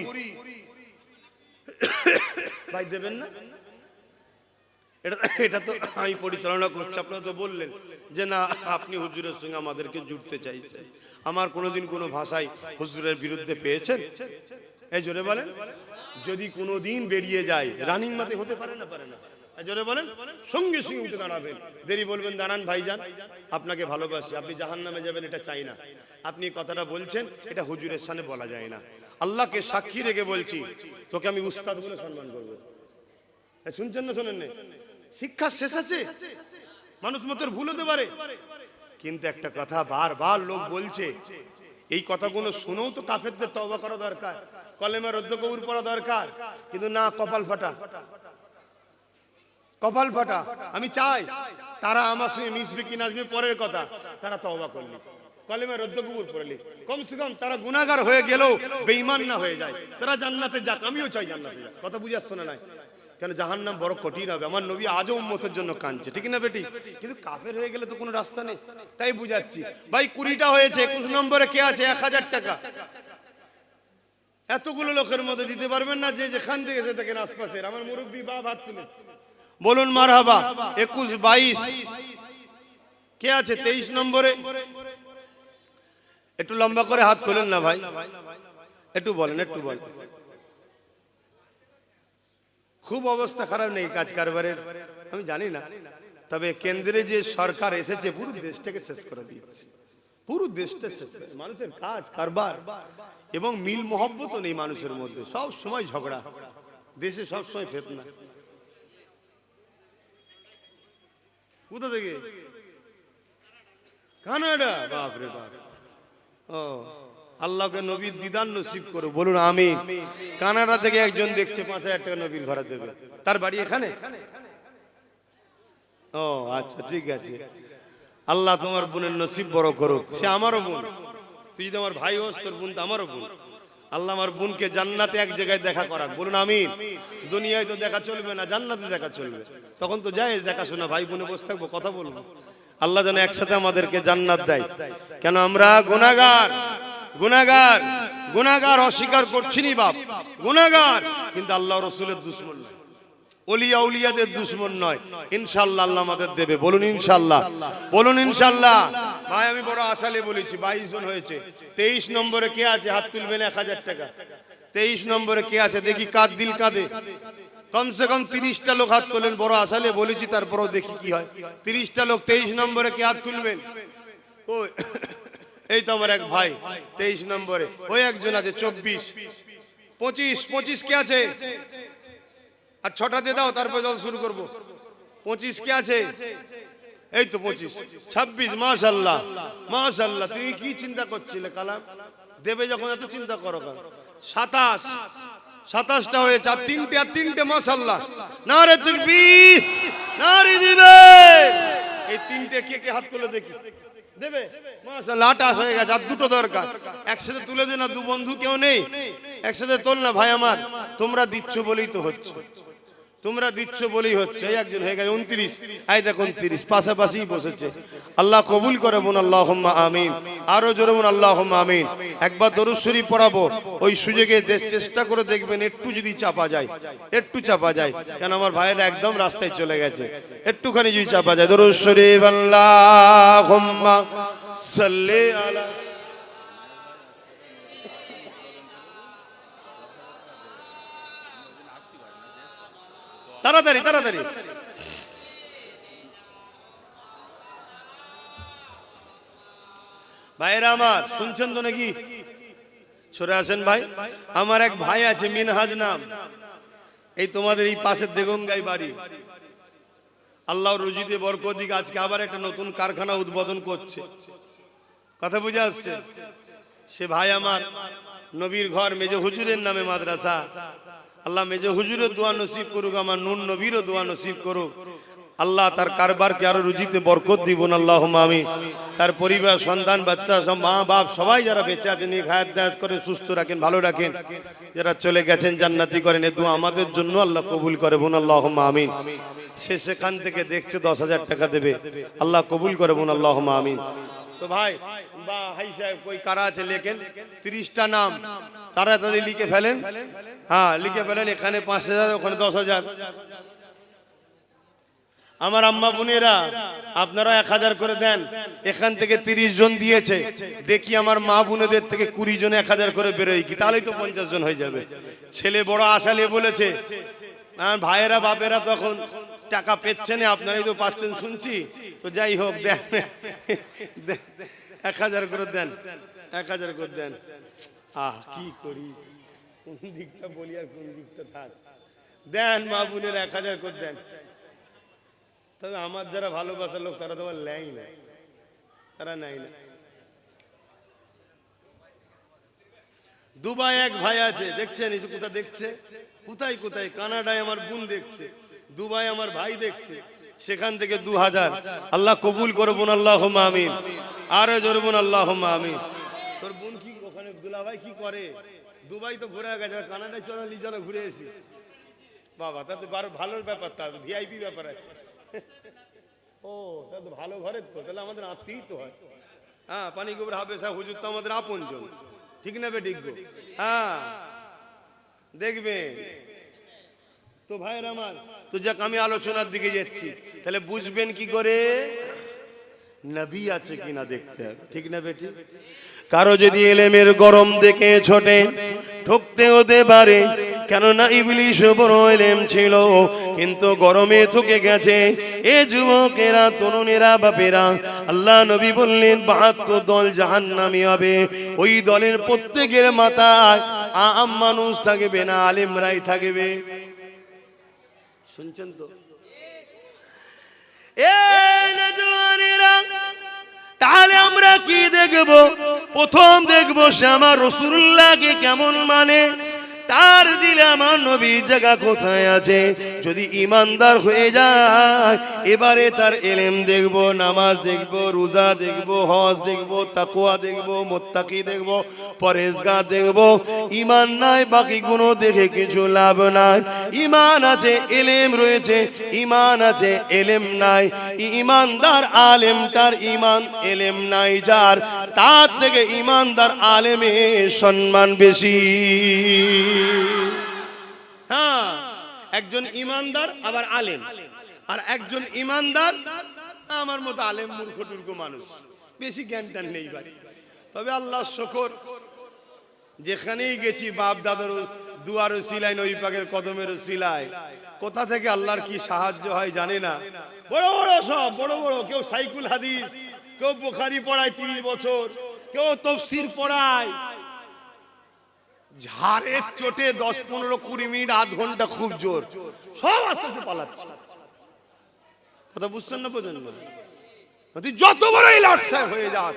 ভাই দেবেন না? এটা তো আমি পরিচালনা করছি, আপনারা তো বললেন যে না আপনি হুজুরের সঙ্গে আমাদেরকে জুড়তে চাইছেন। আমার কোনোদিন কোনো ভাষায় হুজুরের বিরুদ্ধে পেয়েছেন? এই জোরে বলেন। যদি কোনোদিন বেরিয়ে যায়, রানিং মাতে হতে পারে না? পারে না? জোরে বলেন। সঙ্গে সঙ্গে উঠে দাঁড়াবেন, দেরি বলবেন দাঁড়ান ভাইজান, আপনাকে ভালোবাসি, আপনি জাহান্নামে যাবেন এটা চাই না। আপনি কথাটা বলছেন, এটা হুজুরের সামনে বলা যায় না। আল্লাহকে সাক্ষী রেখে বলছি, তোকে আমি উস্তাদ বলে সম্মান করবো। শুনছেন না? শোনেন না? শিক্ষা শেষ আছে, মানুষ মতের ভুল হতে পারে, কিন্তু একটা কথা বারবার লোক বলছে, এই কথাগুলো শুনেও তো কাফেরদের তওবা করা দরকার, কলেমার রদ্দ কবুল পড়া দরকার। কিন্তু না, কপাল ফাটা, কপাল ফাটা। আমি চাই তারা আমার সঙ্গে মিশবে কি নাচবে পরের কথা, তারা তওবা করলি, কলেমার রদ্দ কবুল পড়লি, কমসে কম তারা গুনাহগার হয়ে গেলেও বেঈমান না হয়ে যায়, তারা জান্নাতে যাক। আমিও চাই জান্নাতে যাক। কথা বুঝে আসছো না? নাই কেন? জাহান্নাম বড় কঠিন হবে। আমার নবী আজও উম্মতের জন্য কাঁদছে, ঠিক না বেটি? কিন্তু কাফের হয়ে গেলে তো কোনো রাস্তা নেই। তাই বুঝাচ্ছি ভাই, 20টা হয়েছে, 21 নম্বরে কে আছে? 1000 টাকা। এতগুলো লোকের মধ্যে দিতে পারবেন না? যে যেখান থেকে এসে থাকেন আশপাশের, আমার মুরব্বী বাপ হাত তুলে বলুন মারহাবা। 21, 22, কে আছে 23 নম্বরে? একটু লম্বা করে হাত তোলেন না ভাই, একটু বলেন, একটু বলেন। খুব অবস্থা খারাপ নেই কাজ কারবারের, আমি জানি না, তবে কেন্দ্রে যে সরকার এসেছে পুরো দেশটাকে শেষ করে দিয়েছে, পুরো দেশটা শেষ করে। মানুষের কাজ কারবার এবং মিল মহব্বত নেই মানুষের মধ্যে, সব সময় ঝগড়া, দেশে সব সময় ফিতনা। কোথা থেকে? কানাডা। বাপ রে বাপ। ও আল্লাহকে নবীর দিদার নসিব করো, বলুন আমিন। কানাডা থেকে একজন দেখছে 5000 টাকা নবীর ঘরে দেবে, তার বাড়ি এখানে। ও আচ্ছা, ঠিক আছে। আল্লাহ তোমার বোনের নসিব বড় করুক, সে আমারও বোন। তুই যদি আমার ভাই হোস, তোর বোন তো আমারও বোন। আল্লাহ আমার বোনকে জান্নাতে এক জায়গায় দেখা করাক, বলুন আমিন। দুনিয়ায় তো দেখা চলবে না, জান্নাতে দেখা চলবে। তখন তো জায়েজ দেখাশোনা, ভাই বোনে বসে থাকবো, কথা বলবো। আল্লাহ যেন একসাথে আমাদেরকে জান্নাত দেয়। কেন আমরা গুনাহগার, গুনাহগার, গুনাহগার অস্বীকার করছি নি বাপ, গুনাহগার, কিন্তু আল্লাহ রাসূলের দুশমন নয়, ওলিয়া উলিয়াদের দুশমন নয়। ইনশাআল্লাহ আল্লাহ আমাদের দেবে, বলুন ইনশাআল্লাহ, বলুন ইনশাআল্লাহ। ভাই আমি বড় আশালে বলেছি, 22 জন হয়েছে। 23 নম্বরে কে আছে? হাত তুলবেন 1000 টাকা। 23 নম্বরে কে আছে দেখি? কাদ দিল কাঁদে। কমসে কম 30টা লোক হাত তোলেন, বড় আশালে বলেছি, তারপরেও দেখি কি হয়। 30টা লোক 23 নম্বরে কে হাত তুলবেন? ওই এই তো আমার এক ভাই 23 নম্বরে। ওই একজন আছে 24, 25, 25 কে আছে? আর 6টা দিয়ে দাও, তারপর জল শুরু করব। 25 কে আছে? এই তো 25, 26, মাশাআল্লাহ, মাশাআল্লাহ। তুই কি চিন্তা করছিলে কালাম দেবে যখন, এত চিন্তা করো কেন? 27, 27টা হয়েছে। আর 3টে, আর 3টে, মাশাআল্লাহ। নারে তাকবীর, নারে দিবে। এই 3টে কে কে হাত তুলে দেখি দেবে? মাশাআল্লাহ, 28 হয়ে গেছে। আর 2টো দরকার, একসাথে তুলে দে না। 2 বন্ধু কেউ নেই, একসাথে তোল না ভাই আমার। তোমরা দিচ্ছ বলেই তো হচ্ছে, তোমরা দিচ্ছ বলেই হচ্ছে। এই একজন হয়ে গেছে 29, এই দেখুন 30, পাশাপাশি বসেছে। আল্লাহ কবুল করে বোন, আল্লাহুম্মা আমিন। আরো জোরে বোন আল্লাহুম্মা আমিন। একবার দরুদ শরীফ পড়াবো, ওই সুযোগে চেষ্টা করে দেখবেন একটু যদি চাপা যায়, একটু চাপা যায়। কেন আমার ভাইয়েরা একদম রাস্তায় চলে গেছে, একটুখানি যদি চাপা যায়। দরুদ শরীফ, আল্লাহুম্মা সাল্লি আলা। তাড়াতাড়ি তাড়াতাড়ি। ভাইরা আমার শুনছেন তো নাকি? সরে আসেন ভাই। আমার এক ভাই আছে মিনহাজ নাম, এই তোমাদের এই পাশের দেগঙ্গাই বাড়ি। আল্লাহ রুজিতে বরকত দিক, আজকে আবার একটা নতুন কারখানা উদ্বোধন করছে। কথা বুঝে আসছে? সে ভাই আমার নবীর ঘর মেজে হুজুরের নামে মাদ্রাসা। আল্লাহ মেজে হুজুরের দোয়া নসিব করুক, আমার নুন নবীরও দোয়া নসিব করুক। আল্লাহ তার কারবারকে আরো রুজিতে বরকত দিবন, আল্লাহুম্মা আমিন। তার পরিবার, সন্তান, বাচ্চা, সব মা বাপ সবাই যারা বেঁচে আছেন, খায়াত দায়াত করে সুস্থ রাখেন, ভালো রাখেন। যারা চলে গেছেন জান্নাতি করেন। এই দোয়া আমাদের জন্য আল্লাহ কবুল করে বোন, আল্লাহুম্মা আমিন। সে সেখান থেকে দেখছে 10,000 টাকা দেবে, আল্লাহ কবুল করে বোন, আল্লাহুম্মা আমিন। তো ভাই বা হাই সাহেব কই কারা আছে লেখেন, 30টা নাম তাড়াতাড়ি লিখে ফেলেন। হ্যাঁ লিখে ফেলেন। এখানে 5,000, ওখানে 10,000। আমার আম্মা বোনেরা আপনারা 1,000 করে দেন। এখান থেকে 30 জন দিয়েছে, দেখি আমার মা বোনেদের থেকে 20 জন 1,000 করে বেরোয় কি, তাহলেই তো 50 জন হয়ে যাবে। ছেলে বড় আশালে বলেছে, ভাইয়েরা বাপেরা তখন টাকা পেচ্ছে না, আপনারাই তো পাচ্ছেন শুনছি। তো যাই হোক, দেন 1,000 করে দেন, 1,000 করে দেন। আহ কি করি, কোন দিকটা বলি আর কোন দিকটা থাক। দেন মা বোনের 1,000 করে দেন। তবে আমার যারা ভালোবাসার লোক তারা তো নেয় না, তারা নেয় না। দুবাই এক ভাই আছে, দেখছেন এই যে কোথায় দেখছে, কোথায় কোথায়, কানাডায় আমার বোন দেখছে, দুবাই আমার ভাই দেখছে, সেখান থেকে 2,000। আল্লাহ কবুল করবো, আল্লাহুম্মা আমিন। আরো জোরে বোন আল্লাহুম্মা আমিন। তোর বোন কি ওখানে দুলাভাই কি করে? দুবাই তো ঘুরে গেছে, কানাডায় চলো লিজনে ঘুরে এসি। বাবা তা তো ভালো ব্যাপার, তার ভিআইপি ব্যাপার আছে। ও তা তো ভালো ঘরের তো, তাহলে আমাদের আত্মীয় তো হয়। হ্যাঁ পানি গোবর হাবেশা হুজুর তো আমাদের আপনজন, ঠিক না বে? ঠিক। হ্যাঁ দেখবে তো ভাইয়ের আমার। তো যাক আমি আলোচনার দিকে যাচ্ছি, তাহলে বুঝবেন কি করে নবী আছে কিনা দেখতে হবে, ঠিক না বেটি? কারো যদি এলেমের গরম দেখে ছোটে ঠকতে হতে পারে, কেননা ইবলিশ বড় এলেম ছিল কিন্তু গরমে থুকে গেছে। এ যুবকেরা, তরুণেরা, বাপেরা, আল্লাহ নবী বললেন 72 দল জাহান্নামী হবে। ওই দলের প্রত্যেকের মাথায় আম মানুষ থাকবে না, আলেমরাই থাকবে। শুনছেন তো? তাহলে আমরা কি দেখব? প্রথম দেখব সে আমার রাসূলুল্লাহকে কেমন মানে, তার দিলে আমার নবীর জায়গা কোথায় আছে? যদি ইমানদার হয়ে যায়, এবারে তার ইলম দেখব, নামাজ দেখব, রোজা দেখব, হজ দেখব, তাকওয়া দেখব, মুত্তাকি দেখব, পরহেজগার দেখব। ঈমান নাই, বাকি গুলো দেখে কিছু লাভ নাই। ঈমান আছে, ইলম রয়েছে, ঈমান আছে, ইলম নাই। ঈমানদার আলেমটার ঈমান ইলম নাই যার, তার থেকে ঈমানদার আলেমের সম্মান বেশি। হ্যাঁ, একজন ঈমানদার আবার আলেম, আর একজন ঈমানদার আমার মতো আলেম মূর্খ টুর্খ মানুষ, বেশি জ্ঞান টান নেই ভাই। তবে আল্লাহর শুকর, যেখানেই গেছি বাপ দাদার দুয়ারও সিলাই, নবী পাকের কদমেরও সিলাই, কোথা থেকে আল্লাহর কি সাহায্য হয় জানে না। বড় বড় সব বড় বড়, কেউ সাইকুল হাদিস, কেউ বুখারী পড়ায় 30 বছর, কেউ তাফসীর পড়ায়, ঝাড়ের চোটে 10, 15, 20 মিনিট, আধ ঘন্টা খুব জোর, সব আস্তে আস্তে পালাচ্ছে। কথা বুঝছেন না? বোঝেন না? তুই যত বড়ই লাটসায় হয়ে যাস,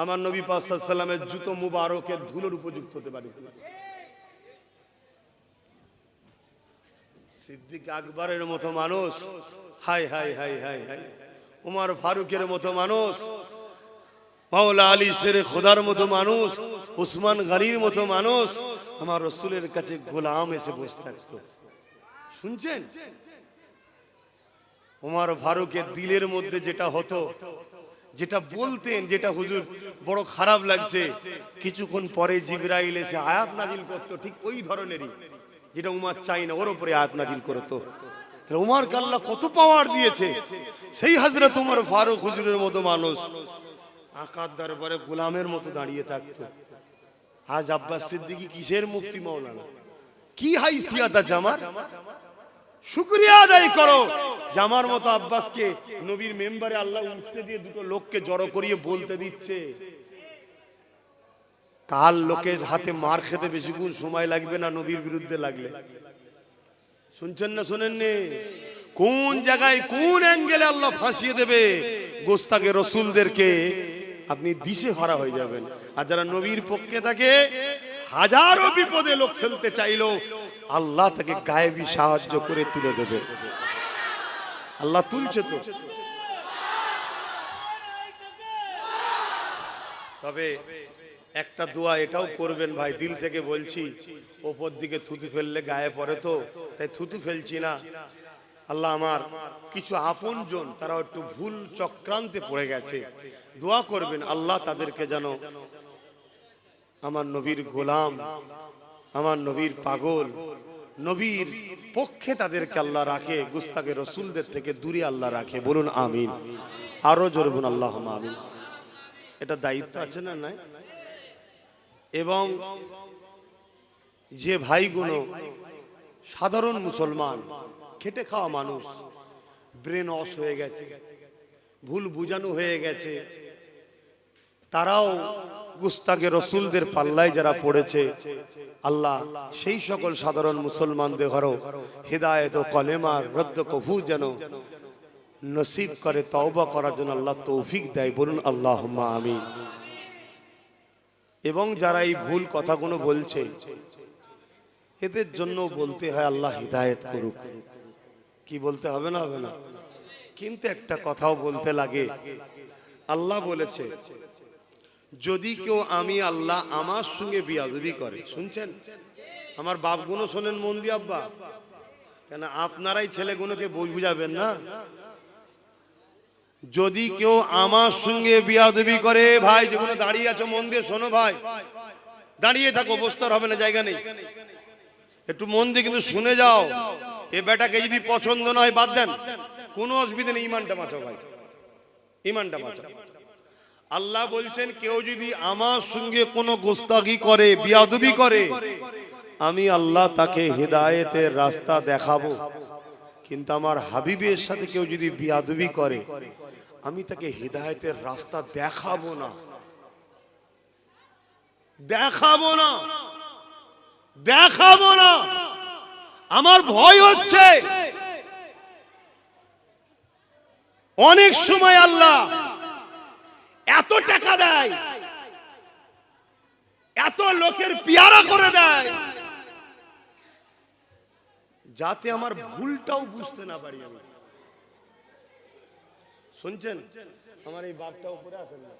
আমার নবী পাক সাল্লাল্লাহু আলাইহি ওয়াসাল্লামের জুতো মুবারকের ধুলোর উপযুক্ত হতে পারিস না। সিদ্দিক আকবরের মতো মানুষ, high high high high high, Umar ফারুকের মতো মানুষ, মাওলা আলী শেরে খোদার মতো মানুষ, উসমান গনির মতো মানুষ আমার রাসূলের কাছে গোলাম এসে বসে থাকতো। শুনছেন? উমর ফারুকের দিলের মধ্যে যেটা হতো, যেটা বলতেন, যেটা হুজুর বড় খারাপ লাগছে, কিছুক্ষণ পরে জিবরাইল এসে আয়াত নাজিল করতো, ঠিক ওই ধরনেরই, যেটা উমর চাই না ওর উপরে আয়াত নাজিল করতো। তাহলে উমরকে আল্লাহ কত পাওয়ার দিয়েছে। সেই হযরত উমর ফারুক হুজুরের মতো মানুষ আকার দরবারে গোলামের মতো দাঁড়িয়ে থাকতো। আজ আব্বাস সিদ্দিকী কিসের মুফতি মাওলানা? কি হাইসিয়ত আছে আমার? শুকরিয়া আদায় করো, জামার মতো আব্বাসকে নবীর মেম্বারে আল্লাহ উঠতে দিয়ে দুটো লোককে জড়ো করিয়ে বলতে দিচ্ছে। কাল লোকের হাতে মার খেতে বেশিক্ষণ সময় লাগবে না নবীর বিরুদ্ধে লাগলে। শুনছেন না? শোনেননি? কোন জায়গায় কোন অ্যাঙ্গেলে আল্লাহ ফাঁসিয়ে দেবে গোস্তাকে রসুলদেরকে, আপনি দিশে হারা হয়ে যাবেন। আর যারা নবীর পক্ষে থাকে, হাজারো বিপদে লোক ফেলতে চাইলো, আল্লাহ তাকে গায়েবী সাহায্য করে তুলে দেবে। আল্লাহ তুলছে তো। তবে একটা দোয়া এটাও করবেন ভাই, দিল থেকে বলছি, ওপর দিকে থুতু ফেললে গায়ে পড়ে তো, তাই থুতু ফেলছি না। আল্লাহ আমার কিছু আপনজন তারা একটু ভুল চক্রান্তে পড়ে গেছে, দোয়া করবেন আল্লাহ তাদেরকে যেন আমার নবীর গোলাম, আমার নবীর পাগল, নবীর পক্ষে তাদেরকে আল্লাহ রাখে, গুস্তাকে রসুলদের থেকে দূরে আল্লাহ রাখে। বলুন আমিন। আরো জোরে বলুন আল্লাহুম্মা আমিন। এটা দায়িত্ব আছে না? নাই? এবং যে ভাইগুলো সাধারণ মুসলমান, খেটে খাওয়া মানুষ, ব্রেন ওয়াশ হয়ে গেছে, ভুল বুঝানো হয়ে গেছে, তারাও গুস্তাকে রসুলদের পাল্লায় যারা পড়েছে, আল্লাহ সেই সকল সাধারণ মুসলমানদের ঘরও হিদায়াত ও কলেমার রদ্দ কফু যেন নসিব করে, তওবা করার জন্য আল্লাহ তৌফিক দেয়। বলুন আল্লাহুম্মা আমিন। এবং যারা এই ভুল কথাগুলো বলছে, এদের জন্য বলতে হয় আল্লাহ হিদায়াত করুক। কি বলতে হবে না? হবে না? কিন্তু একটা কথাও বলতে লাগে, আল্লাহ বলেছে যদি কেউ আমি আল্লাহ আমার সঙ্গে বিয়াদবি করে, শুনছেন? আমার বাপগুলো শোনেন মন দিয়ে আব্বা, কেন আপনারাই ছেলেগুলোকে বুঝাবেন না? যদি কেউ আমার সঙ্গে বিয়াদবি করে, ভাই যেগুলো দাঁড়িয়ে আছো মন দিয়ে শোনো ভাই, দাঁড়িয়ে থাকো, বসতে হবে না, জায়গা নেই, একটু মন দিয়ে কিন্তু শুনে যাও। এ বেটাকে যদি পছন্দ নয় বাদ দেন, কোনো অসুবিধা নেই, ইমানটা বাঁচাও ভাই, ইমানটা বাঁচাও। আল্লাহ বলছেন কেউ যদি আমার সঙ্গে কোনো গোস্তাকি করে, বিয়াদবি করে, আমি আল্লাহ তাকে হিদায়াতের রাস্তা দেখাবো। কিন্তু আমার হাবিবের সাথে কেউ যদি বিয়াদবি করে, আমি তাকে হিদায়াতের রাস্তা দেখাবো না, দেখাবো না, দেখাবো না। আমার ভয় হচ্ছে অনেক সময় আল্লাহ এত টাকা দেয়, এত লোকের পিয়ারা করে দেয়, যাতে আমার ভুলটাও বুঝতে না পারি আমি। শুনছেন? আমার এই বাপটা উপরে আসেন না,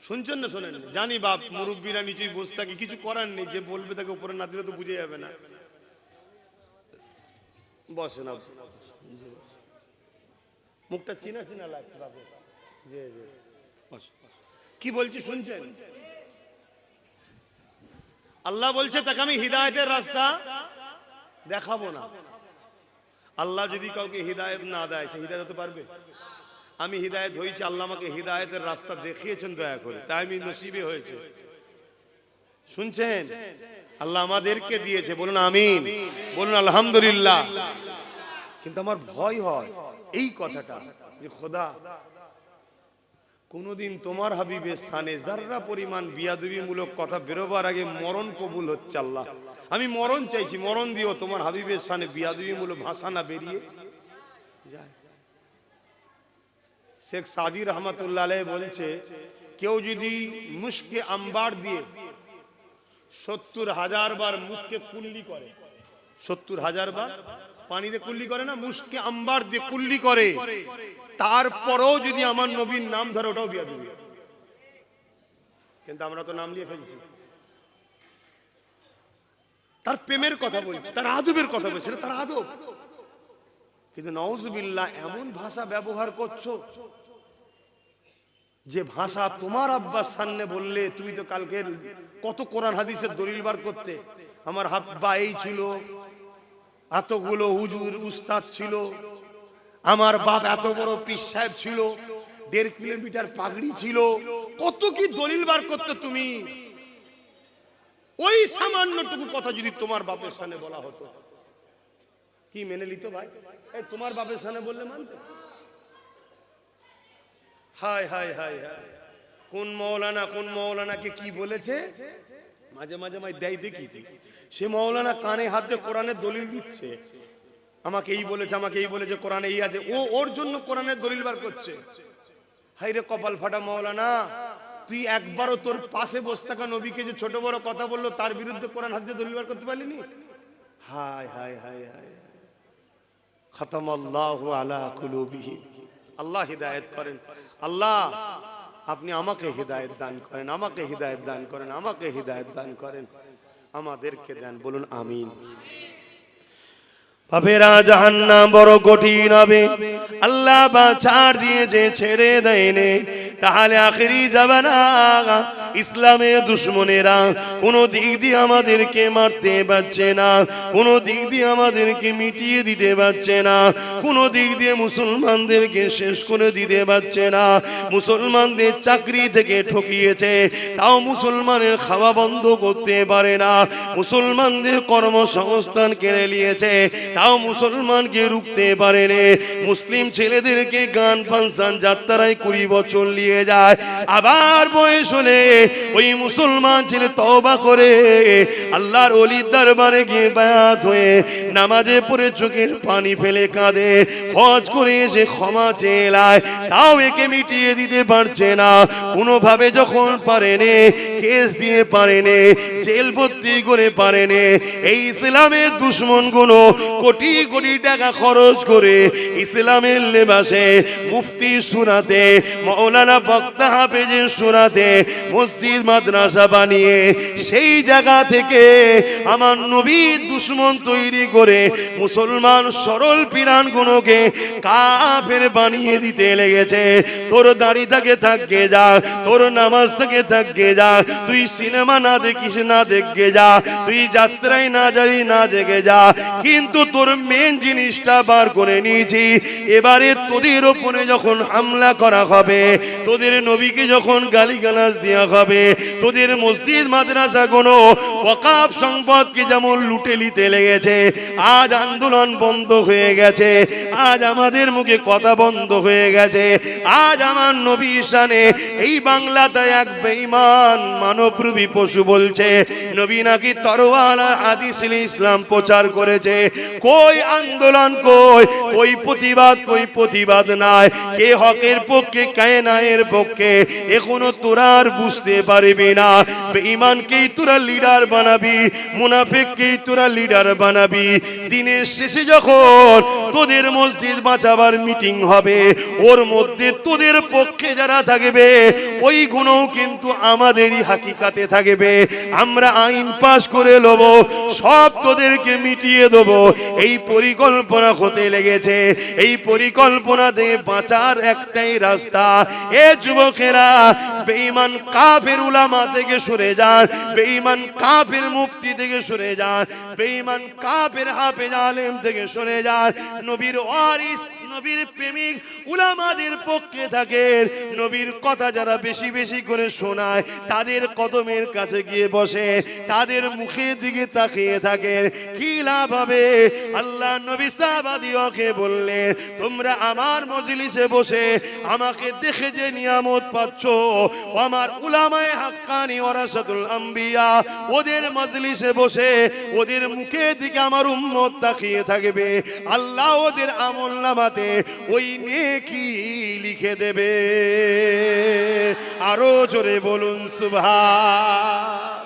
শুনছেন না? শোনেন? জানি বাপ মুরব্বীরা নিচেই বসে থাকে, কিছু করার নেই, যে বলবে তাকে উপরে না দিলে তো বুঝে যাবে না। বসে না, মুখটা চিনা চিনা লাগছে বাপু। কি বলছি শুনছেন? আল্লাহ বলছে তাকে আমি হিদায়েতের রাস্তা দেখাবো না। আল্লাহ যদি কাউকে হিদায়েত না দেয়, সে হিদায়েত হতে পারবে? আমি হিদায়েত হয়েছি, আল্লাহ আমাকে হিদায়েতের রাস্তা দেখিয়েছেন দয়া করে, তাই আমি নসিবে হয়েছে। শুনছেন? আল্লাহ আমাদেরকে দিয়েছে, বলুন আমিন, বলুন আলহামদুলিল্লাহ। কিন্তু আমার ভয় হয় এই কথাটা, যে খোদা কোনদিন তোমার হাবিবের স্থানে যাররা পরিমাণ বিয়াদবিমূলক কথা বেরোবার আগে মরণ কবুল হচ্ছে। আল্লাহ আমি মরণ চাইছি, মরণ দিও, তোমার হাবিবের স্থানে বিয়াদবিমূলক ভাষা না বেরিয়ে যায়। শেখ সাদি রহমতুল্লাহ আলাইহি বলছে, কেউ যদি মুশকে আম্বার দিয়ে 70,000 বার মুখকে কুল্লি করে, 70,000 বার পানিতে কুল্লি করে না, মুশকে আম্বার দিয়ে কুল্লি করে, তারপরেও যদি আমার নবীর নাম ধরে, ওটাও বিয়াদবি। কিন্তু আমরা তো নাম নিয়ে ফেলছি। তার প্রেমের কথা বলছি, তার আদবের কথা বলছি, তার আদব। কিন্তু নাউজুবিল্লাহ এমন ভাষা ব্যবহার করছো যে ভাষা তোমার আব্বার সামনে বললে তুমি তো কালকে কত কোরআন হাদিসের দলিল বার করতে, আমার আব্বা এই ছিল, এতগুলো হুজুর উস্তাদ ছিল, আমার বাপ এত বড় পীর সাহেব ছিল, 1.5 কিলোমিটার পাগড়ি ছিল, কত কি দলিল বার করতে তুমি। ওই সামান্যটুকু কথা যদি তোমার বাপের সামনে বলা হতো, কি মেনে নিত ভাই? এই তোমার বাপের সামনে বললে মানতে? হায় হায় হায় হায়, কোন মৌলানাকে কি বলেছে, মাঝে মাঝে দেয় দেখি, সে মৌলানা কানে হাত দিয়ে কোরআনের দলিল দিচ্ছে, আমাকে এই বলেছে, আমাকে এই বলেছে, কোরআনে এই আছে, ও ওর জন্য কোরআনের দলিল বার করছে। হায় রে কপাল ফাটা মৌলানা, তুই একবারও তোর পাশে বসে থাকা নবীকে যে ছোট বড় কথা বললো তার বিরুদ্ধে কোরআন হাদিস দলিল বার করতে পারলিনি? হায় হায় হায় হায়, খাতামাল্লাহু আলা কুলুবিহিম। আল্লাহ হিদায়াত করেন। আল্লাহ আপনি আমাকে হিদায়াত দান করেন, আমাকে হিদায়াত দান করেন, আমাকে হিদায়াত দান করেন, আমাদেরকে দেন, বলুন আমিন। বাপেরা জাহান্নাম বড় কঠিন হবে, আল্লাহ বাছাড় দিয়েছে, ছেড়ে দেয়নি, তাহলে আখেরি জামানা ইসলামের দুশমনেরা কোনো দিক দিয়ে আমাদেরকে মারতে পারছে না, কোনো দিক দিয়ে আমাদেরকে মিটিয়ে দিতে পারছে না, কোনো দিক দিয়ে মুসলমানদেরকে শেষ করে দিতে পারছে না। মুসলমানদের চাকরি থেকে ঠকিয়েছে, তাও মুসলমানের খাওয়া বন্ধ করতে পারে না, মুসলমানদের কর্মসংস্থান কেড়ে নিয়েছে, তাও মুসলমানকে রুখতে পারেনি। মুসলিম ছেলেদেরকে গান ফাংশন যাত্রায় 20 বছর নিয়ে যায়, আবার বয়স হলে ওই মুসলমান ছেলে তওবা করে আল্লাহর ওলির দরবারে গিয়ে বায়াত হয়ে নামাজে পড়ে চোখের পানি ফেলে কাঁদে, হজ করে এসে ক্ষমা চেয়ে, তাও একে মিটিয়ে দিতে পারছে না। কোনোভাবে যখন পারেনি, কেস দিয়ে পারেনি, জেল ভর্তি করে পারেনি, এই ইসলামের দুশমন গুলো কোটি কোটি টাকা খরচ করে ইসলামের লেবাসে মুফতি শোনাতে, মাওলানা বক্তা হাফেজের শোনাতে মসজিদ মাদ্রাসা বানিয়ে সেই জায়গা থেকে আমার নবীর দুশমন তৈরি করে মুসলমান সরল পিরান গুলোকে কাফের বানিয়ে দিতে লেগেছে। তোর দাড়ি থেকে থাকবে যা, তোর নামাজ থেকে থাকবে যা, তুই সিনেমা না দেখিস না দেখে যা, তুই যাত্রায় না যাই না দেখে যা, কিন্তু তোর মেন জিনিসটা বার করে নিয়েছি। এবারে তোদের ওপরে যখন হামলা করা হবে, তোদের নবীকে যখন গালিগালাজ দেওয়া হবে, তোদের মসজিদ মাদ্রাসা কোনো ওয়াকাফ সম্পদকে যেমন লুটে নিতে লেগেছে, আজ আন্দোলন বন্ধ হয়ে গেছে, আজ আমাদের মুখে কথা বন্ধ হয়ে গেছে, আজ আমার নবীর শানে এই বাংলাতে এক বেঈমান মানবরূপী পশু বলছে নবী নাকি তরোয়াল আর হাদিস ইসলাম প্রচার করেছে। কই আন্দোলন, কই প্রতিবাদ, কই প্রতিবাদ নাই। কে হকের পক্ষে, কে নাই গায়ের পক্ষে, এখনো তোরা আর বুঝতে পারবি না। বেঈমানকেই তোরা লিডার বানাবি, মুনাফিককেই তোরা লিডার বানাবি। দিনের শেষে যখন তোদের মসজিদ বাঁচাবার মিটিং হবে, ওর মধ্যে তোদের পক্ষে যারা থাকবে ওই গুণও কিন্তু আমাদেরই হাকিকাতে থাকবে। আমরা আইন পাশ করে নেব, সব তোদেরকে মিটিয়ে দেব। এই পরিকল্পনা হতে লেগেছে। এই পরিকল্পনা দিয়ে বাঁচার একটাই রাস্তা। এ যুবকেরা, বেঈমান কাফের উলামা থেকে সরে যান, বেঈমান কাফের মুফতি থেকে সরে যান, বেঈমান কাফের হাফেজ আলেম থেকে সরে যান। নবীর ওয়ারিস, নবীর প্রেমিক উলামাদের পক্ষে থাকেন। নবীর কথা যারা বেশি বেশি করে শোনায় তাদের কদমের কাছে গিয়ে বসে, তাদের মুখের দিকে তাকিয়ে থাকেন। কি লাভ হবে? আল্লাহ নবী সাহাবাদিওকে বললেন, তোমরা আমার মজলিসে বসে আমাকে দেখে যে নিয়ামত পাচ্ছ, আমার উলামায়ে হাক্কানি ওয়ারাসাতুল আম্বিয়া, ওদের মজলিসে বসে ওদের মুখের দিকে আমার উম্মত তাকিয়ে থাকবে। আল্লাহ ওদের আমলনামাতে ওই নেকি লিখে দেবে। আরো জোরে বলুন সুবহান।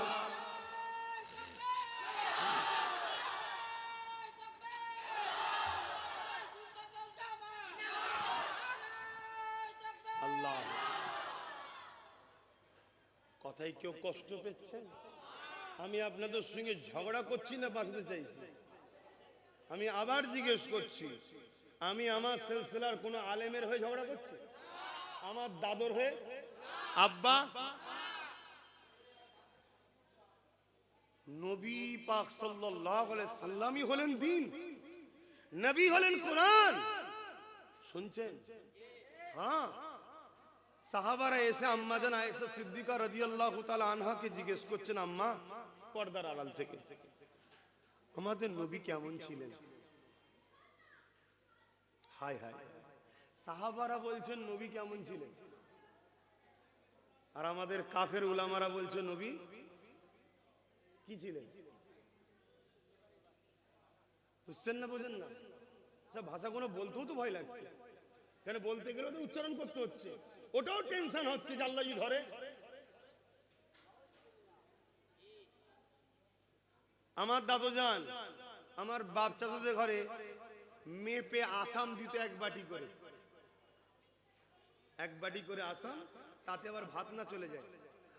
আল্লাহ, কথাই কেউ কষ্ট পেয়েছেন? আমি আপনাদের সঙ্গে ঝগড়া করছি না বাঁচতে চাইছি? আমি আবার জিজ্ঞেস করছি, আমি আমার সিলসিলার কোন আলেমের হয়ে ঝগড়া করছি? আমার দাদর হয়ে? আব্বা, নবী পাক সাল্লাল্লাহু আলাইহি সাল্লামই হলেন দ্বীন, নবী হলেন কোরআন। শুনছেন? হ্যাঁ, সাহাবারা এসে আম্মা জান আয়েশা সিদ্দিকা রাদিয়াল্লাহু তাআলা আনহাকে জিজ্ঞেস করছেন, আম্মা, পর্দার আড়াল থেকে আমাদের নবী কেমন ছিলেন? হায় হায়, সাহাবারা বলছেন নবী কেমন ছিলেন, আর আমাদের কাফের উলামারা বলছে নবী কি ছিলেন? বুঝছেন না? বোঝেন না? সব ভাষাগুলো বলতেও তো ভয় লাগছে, কেন বলতে গেলে তো উচ্চারণ করতে হচ্ছে, ওটাও টেনশন হচ্ছে যে আল্লাহ জি ধরে। আমার দাদু যান, আমার বাপ চাচাদের ঘরে মেপে আসাম দিত এক বাটি করে, এক বাটি করে আসাম, তাতে আবার ভাত না চলে যায়,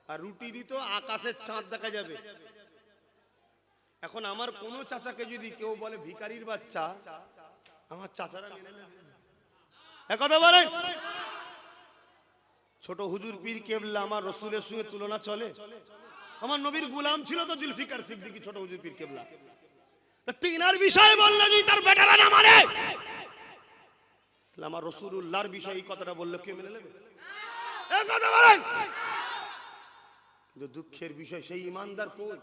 আর রুটি দিত আকাশের চাঁদ দেখা যাবে। এখন আমার কোন চাচাকে যদি কেউ বলে ভিখারির বাচ্চা, আমার চাচারা মেনে নেবে? একথা বলে? ছোট হুজুর পীর কেবলা আমার রসুলের সঙ্গে তুলনা চলে? আমার নবীর গোলাম ছিল তো জুলফিকার সিদ্দিকী, ছোট হুজুর পীর কেবলা। তিনার বিষয় বললে যদি তার বেটারা না মানে, তাহলে আমার রাসূলুল্লাহর বিষয়ে এই কথাটা বললে কে মেনে নেবে? এই কথা বলেন। কিন্তু দুঃখের বিষয়, সেই ইমানদার কই?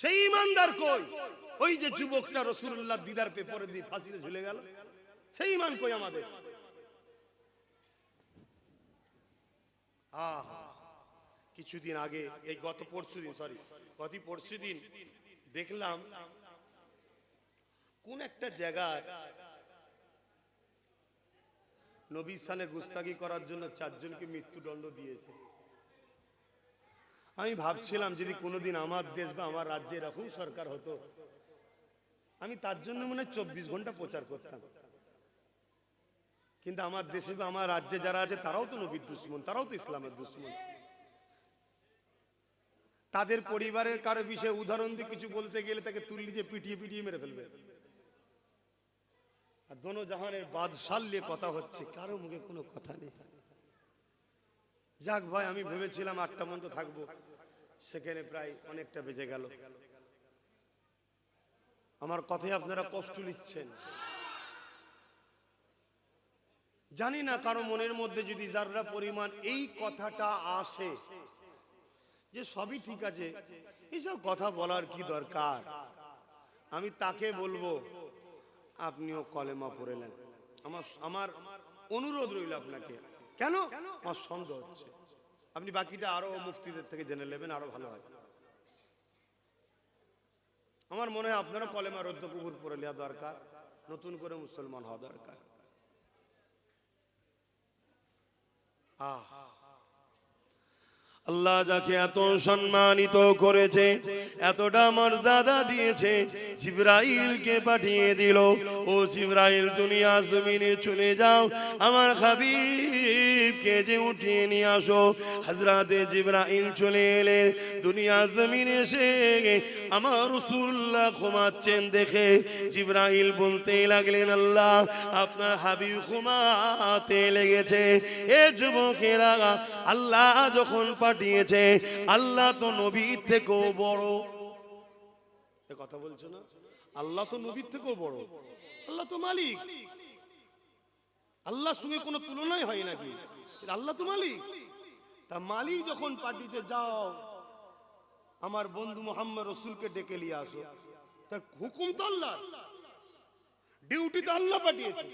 সেই ইমানদার কই? ওই যে যুবকটা রাসূলুল্লাহ দিদার পেপরে দিয়ে ফাঁসিতে ঝুলে গেল, সেই ইমান কই আমাদের? কিছুদিন আগে, এই গত পরশুদিন দেখলাম কোন একটা জায়গায় নবীর শানে গুস্তাখি করার জন্য 4 জনকে মৃত্যুদণ্ড দিয়েছে। আমি ভাবছিলাম যদি কোনোদিন আমার দেশ বা আমার রাজ্যে এরকম সরকার হতো, আমি তার জন্য মনে হয় 24 ঘন্টা প্রচার করতাম। কিন্তু আমার দেশে বা আমার রাজ্যে যারা আছে তারাও তো নবীর দুশমন, তারাও তো ইসলামের দুশমন। তাদের পরিবারের কারো বিষয়ে উদাহরণ দিয়ে কিছু বলতে গেলে তাকে তুললি যে পিটিয়ে পিটিয়ে মেরে ফেলবে। আর দোনো জাহানের বাদশাহ নিয়ে কথা হচ্ছে, কারো মুখে কোনো কথা নেই। যাক ভাই, আমি ভেবেছিলাম 8টা পর্যন্ত থাকবো, সেখানে প্রায় অনেকটা বেজে গেল। আমার কথায় আপনারা কষ্ট নিচ্ছেন, জানি না কারো মনের মধ্যে যদি যারা পরিমাণ এই কথাটা আসে যে সবই ঠিক আছে, এইসব কথা বলার কি দরকার, আমি তাকে বলবো আপনিও কলেমা পড়ে নেন। আমার অনুরোধ রইল আপনাকে। কেন? আমার সন্দেহ হচ্ছে। আপনি বাকিটা আরো মুফতিদের থেকে জেনে নেবেন, আরো ভালো হয়। আমার মনে হয় আপনারা কলেমা রদ্দ কুকুর পড়ে নেওয়া দরকার, নতুন করে মুসলমান হওয়া দরকার। আল্লাহ যাকে এত সম্মানিত করেছে, এতটা মর্যাদা দিয়েছে, জিবরাইলকে পাঠিয়ে দিল, ও জিবরাইল দুনিয়া জমিনে চলে যাও, আমার হাবিবকে যে উঠিয়ে নিয়ে আসো। হযরতে জিবরাইল চলে এলেন দুনিয়া জমিনে, এসে আমার রাসূলুল্লাহ ঘুমাচ্ছেন দেখে জিবরাইল বলতে লাগলেন, আল্লাহ আপনার হাবিব ঘুমাতে লেগেছে। এ যুবকেরা, আল্লাহ যখন দিয়েছে, আল্লাহ তো নবীর থেকেও বড়। এ কথা বলছো না? আল্লাহ তো নবীর থেকেও বড়, আল্লাহ তো মালিক, আল্লাহর সঙ্গে কোনো তুলনাই হয় নাকি? আল্লাহ তো মালিক। তা মালিক যখন পাঠিয়েছে, যাও আমার বন্ধু মোহাম্মদ রসুলকে ডেকে নিয়ে আসো, তার হুকুম তো আল্লাহ, ডিউটি তো আল্লাহ পাঠিয়েছে।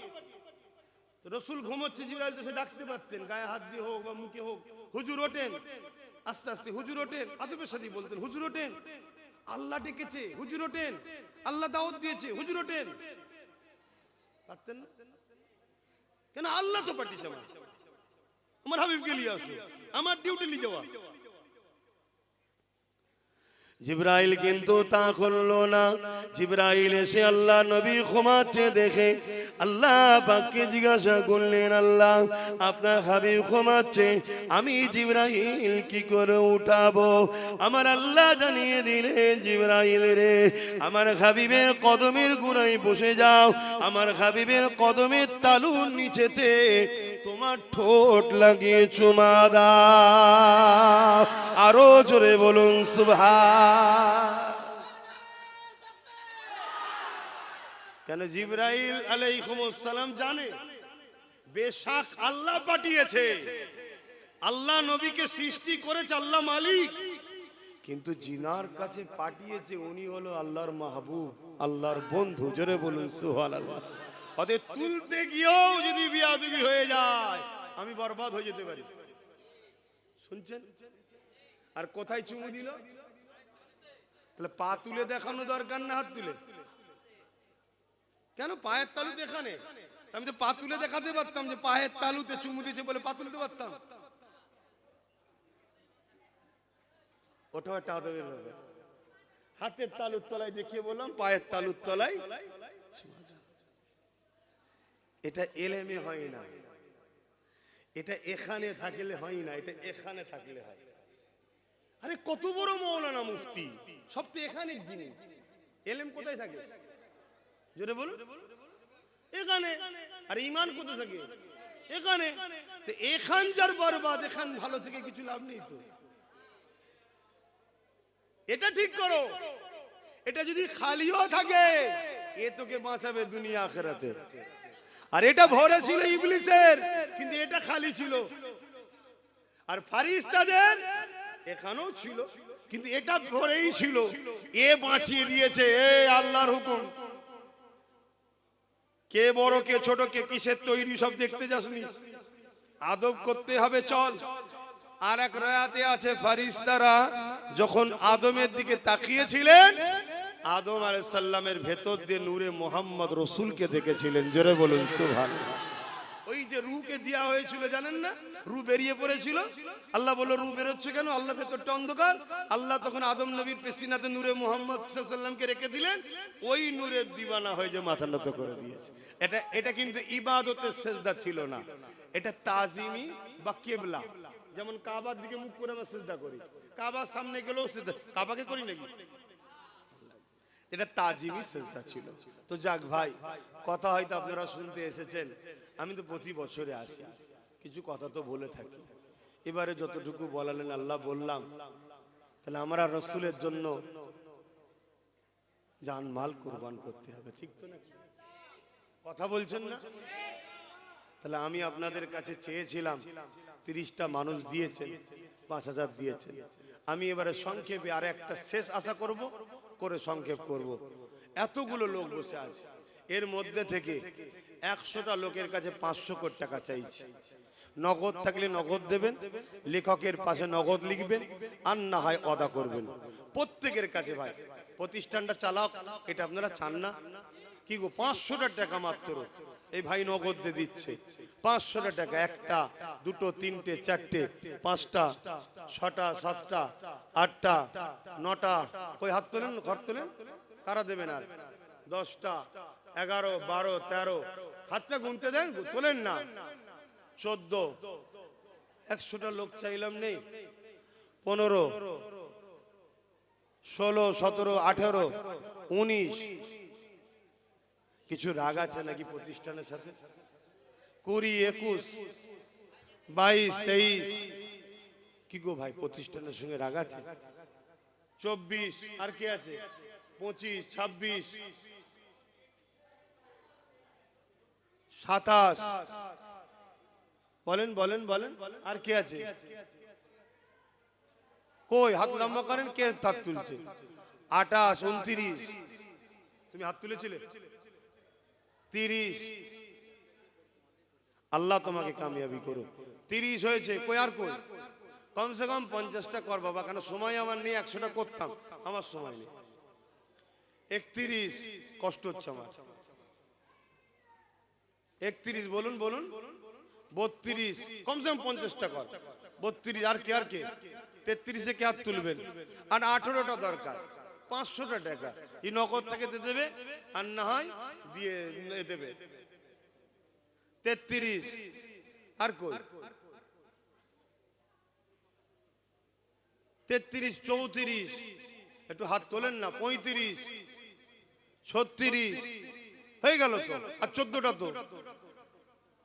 রসুল ঘুমোচ্ছে, জিবরাইল তো সে ডাকতে পারতেন, গায়ে হাত দিয়ে হোক বা মুখে হোক, হুজুর ওঠেন, আস্তে আস্তে হুজুর ওঠেন, আদবের সাথে বলতেন হুজুর ওঠেন, আল্লাহ ডেকেছে হুজুর ওঠেন, আল্লাহ দাওয়াত দিয়েছে হুজুর ওঠেন, পারতেন না? কেন? আল্লাহ তো পাঠিয়েছে, আমার হাবিবকে নিয়ে আসো, আমার ডিউটি নিয়ে যাওয়া। জিবরাইল কিন্তু তা করলো না। জিবরাইল এসে আল্লাহ নবী ঘুমাচ্ছে দেখে আল্লাহ পাককে জিজ্ঞাসা করলেন, আল্লাহ আপনার হাবিব ঘুমাচ্ছে, আমি জিবরাইল কি করে উঠাবো? আমার আল্লাহ জানিয়ে দিলেন, জিবরাইল রে, আমার হাবিবের কদমের গোড়ায় বসে যাও, আমার হাবিবের কদমের তালুর নিচেতে তোমার ঠোঁট লাগিয়ে চুমা দাও। আরো জোরে বলুন সুবহান। কেন? জিবরাইল আলাইহিস সালাম জানে বেশক আল্লাহ পাঠিয়েছে, আল্লাহ নবীকে সৃষ্টি করেছে, আল্লাহ মালিক, কিন্তু জিনার কাছে পাঠিয়েছে উনি হলো আল্লাহর মাহবুব, আল্লাহর বন্ধু। জোরে বলুন সুবহানাল্লাহ। ওদের তুলতে গিয়েও যদি বিয়াদবি হয়ে যায়, আমি বরবাদ হয়ে যেতে পারি। শুনছেন? আর কোথায় চুমু দিল? তাহলে পা তুলে দেখানো দরকার না হাত তুলে? কেন? পায়ের তালু দেখানে, আমি তো পা তুলে দেখাতে পারতাম যে পায়ের তালুতে চুমু দিয়েছে বলে পা তুলতে পারতাম। ওটাও একটা আদবের ব্যাপার। হাতের তালুর তলায় দেখিয়ে বললাম পায়ের তালুর তলায়, এটা এলেমে হয় না, এটা এখানে থাকলে হয় না, এটা এখানে থাকলে হয়। আরে কত বড় মৌলানা মুফতি, সব তো এখানে জিনিস। এলেম কোথায় থাকে? জোরে বলুন। এখানে। আর ঈমান কোথায় থাকে? এখানে। তো এখান যার বরবাদ, এখান ভালো থেকে কিছু লাভ নেই তো। এটা ঠিক করো। এটা যদি খালিও থাকে, এ তোকে বাঁচাবে দুনিয়া আখিরাতে। আর এটা ভরে ছিল ইবলিসের, কিন্তু এটা খালি ছিল। আর ফারিস্তাদের এখানেও ছিল, কিন্তু এটা ভরেই ছিল, এ বাঁচিয়ে দিয়েছে। এ আল্লাহর হুকুম। কে বড় কে ছোট, কে কিসের তৈরি, সব দেখতে যাসনি, আদব করতে হবে, চল। আর এক রায়াতে আছে, ফারিস্তারা যখন আদমের দিকে তাকিয়েছিলেন, আদম আলাইহিস সালামের ভেতর দিয়ে নূরে মুহাম্মদ রাসূলকে দেখেছিলেন। জোরে বলুন সুবহানাল্লাহ। ওই যে রূহকে দেয়া হয়েছিল জানেন না, রূহ বেরিয়ে পড়েছিল। আল্লাহ বলল, রূহ বেরোচ্ছে কেন? আল্লাহ ভেতরটা অন্ধকার। আল্লাহ তখন আদম নবীর পেশিনাতে নূরে মুহাম্মদ সাল্লাল্লাহু আলাইহি ওয়াসাল্লামকে রেখে দিলেন। ওই নূরের দিওয়ানা হয়ে যে মাথা নত করে দিয়েছে। এটা কিন্তু ইবাদতের সেজদা ছিল না, এটা তাজিমি বা কিবলা। যেমন কাবার দিকে মুখ করে আমরা সিজদা করি, কাবার সামনে গেলেও সিজদা, কাবাকে করি নাকি? এটা তাজিমি সিজদা ছিল। তো যাক ভাই, কথা হয়তো আপনারা শুনতে এসেছেন, আমি তো প্রতি বছরে আসি, কিছু কথা তো বলে থাকি। এবারে যতটুকু বলালেন আল্লাহ বললাম, তাহলে আমরা রাসূলের জন্য জান মাল কুরবান করতে হবে, ঠিক তো না? কথা বলছেন না? তাহলে আমি আপনাদের কাছে চেয়েছিলাম 30টা মানুষ দিয়েছেন, 5000 দিয়েছেন। আমি এবারে সংক্ষেপে আর একটা শেষ আশা করব, করে সংক্ষেপ করব। এতগুলো লোক বসে আছে, এর মধ্যে থেকে 100টা লোকের কাছে 500 কোটি টাকা চাইছি। নগদ থাকলে নগদ দেবেন, লেখকের পাশে নগদ লিখবেন, আর না হয় অদা করবেন। প্রত্যেকের কাছে ভাই, প্রতিষ্ঠানটা চালাক, এটা আপনারা চান না কি গো? 500টা টাকা মাত্র এই ভাই নগদ দিয়ে দিচ্ছে। 500 টাকা, একটা, দুটো, তিনটে, চারটে, পাঁচটা, ছটা, সাতটা, আটটা, নটা, কই হাত তোলেন, ঘর তোলেন, কারা দেবেন? আর 10টা, 11, 12, 13, হাতটা গুনতে দেন, তোলেন না, 14, 100টা লোক চাইলাম নেই, 15, 16, 17, 18, 19, কিছু রাগ আছে নাকি প্রতিষ্ঠানের সাথে? 20, 21, 22, 23, কি গো ভাই, প্রতিষ্ঠানের সঙ্গে রাগ আছে? 24, আর কি আছে? 25, 26, 27, বলেন বলেন বলেন, আর কি আছে? কই হাত লম্বা করেন, কে হাত তুলছে? 28, 29, তুমি হাত তুলেছিলে? 30, আল্লাহ তোমাকে কামিয়াবি করো। 30 হয়েছে, কই আর কই? কমসে কম 50টা কর বাবা, কেন সময় আমার নেই, 100টা করতাম, আমার সময় নেই। 31, কষ্ট হচ্ছে আমার। 31, বলুন বলুন। 32, কমসে কম 50টা কর। 32, আর কে আর কে? 33-এ কে হাত তুলবেন? আর 18টা দরকার, 500টা টাকা এই নগদ থেকে দিয়ে দেবে, আর না হয় দিয়ে দেবে। 33, আর কই? 33, 34, একটু হাত তোলেন না। 35, 36, হয়ে গেল তো, আর 14টা তো।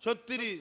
36,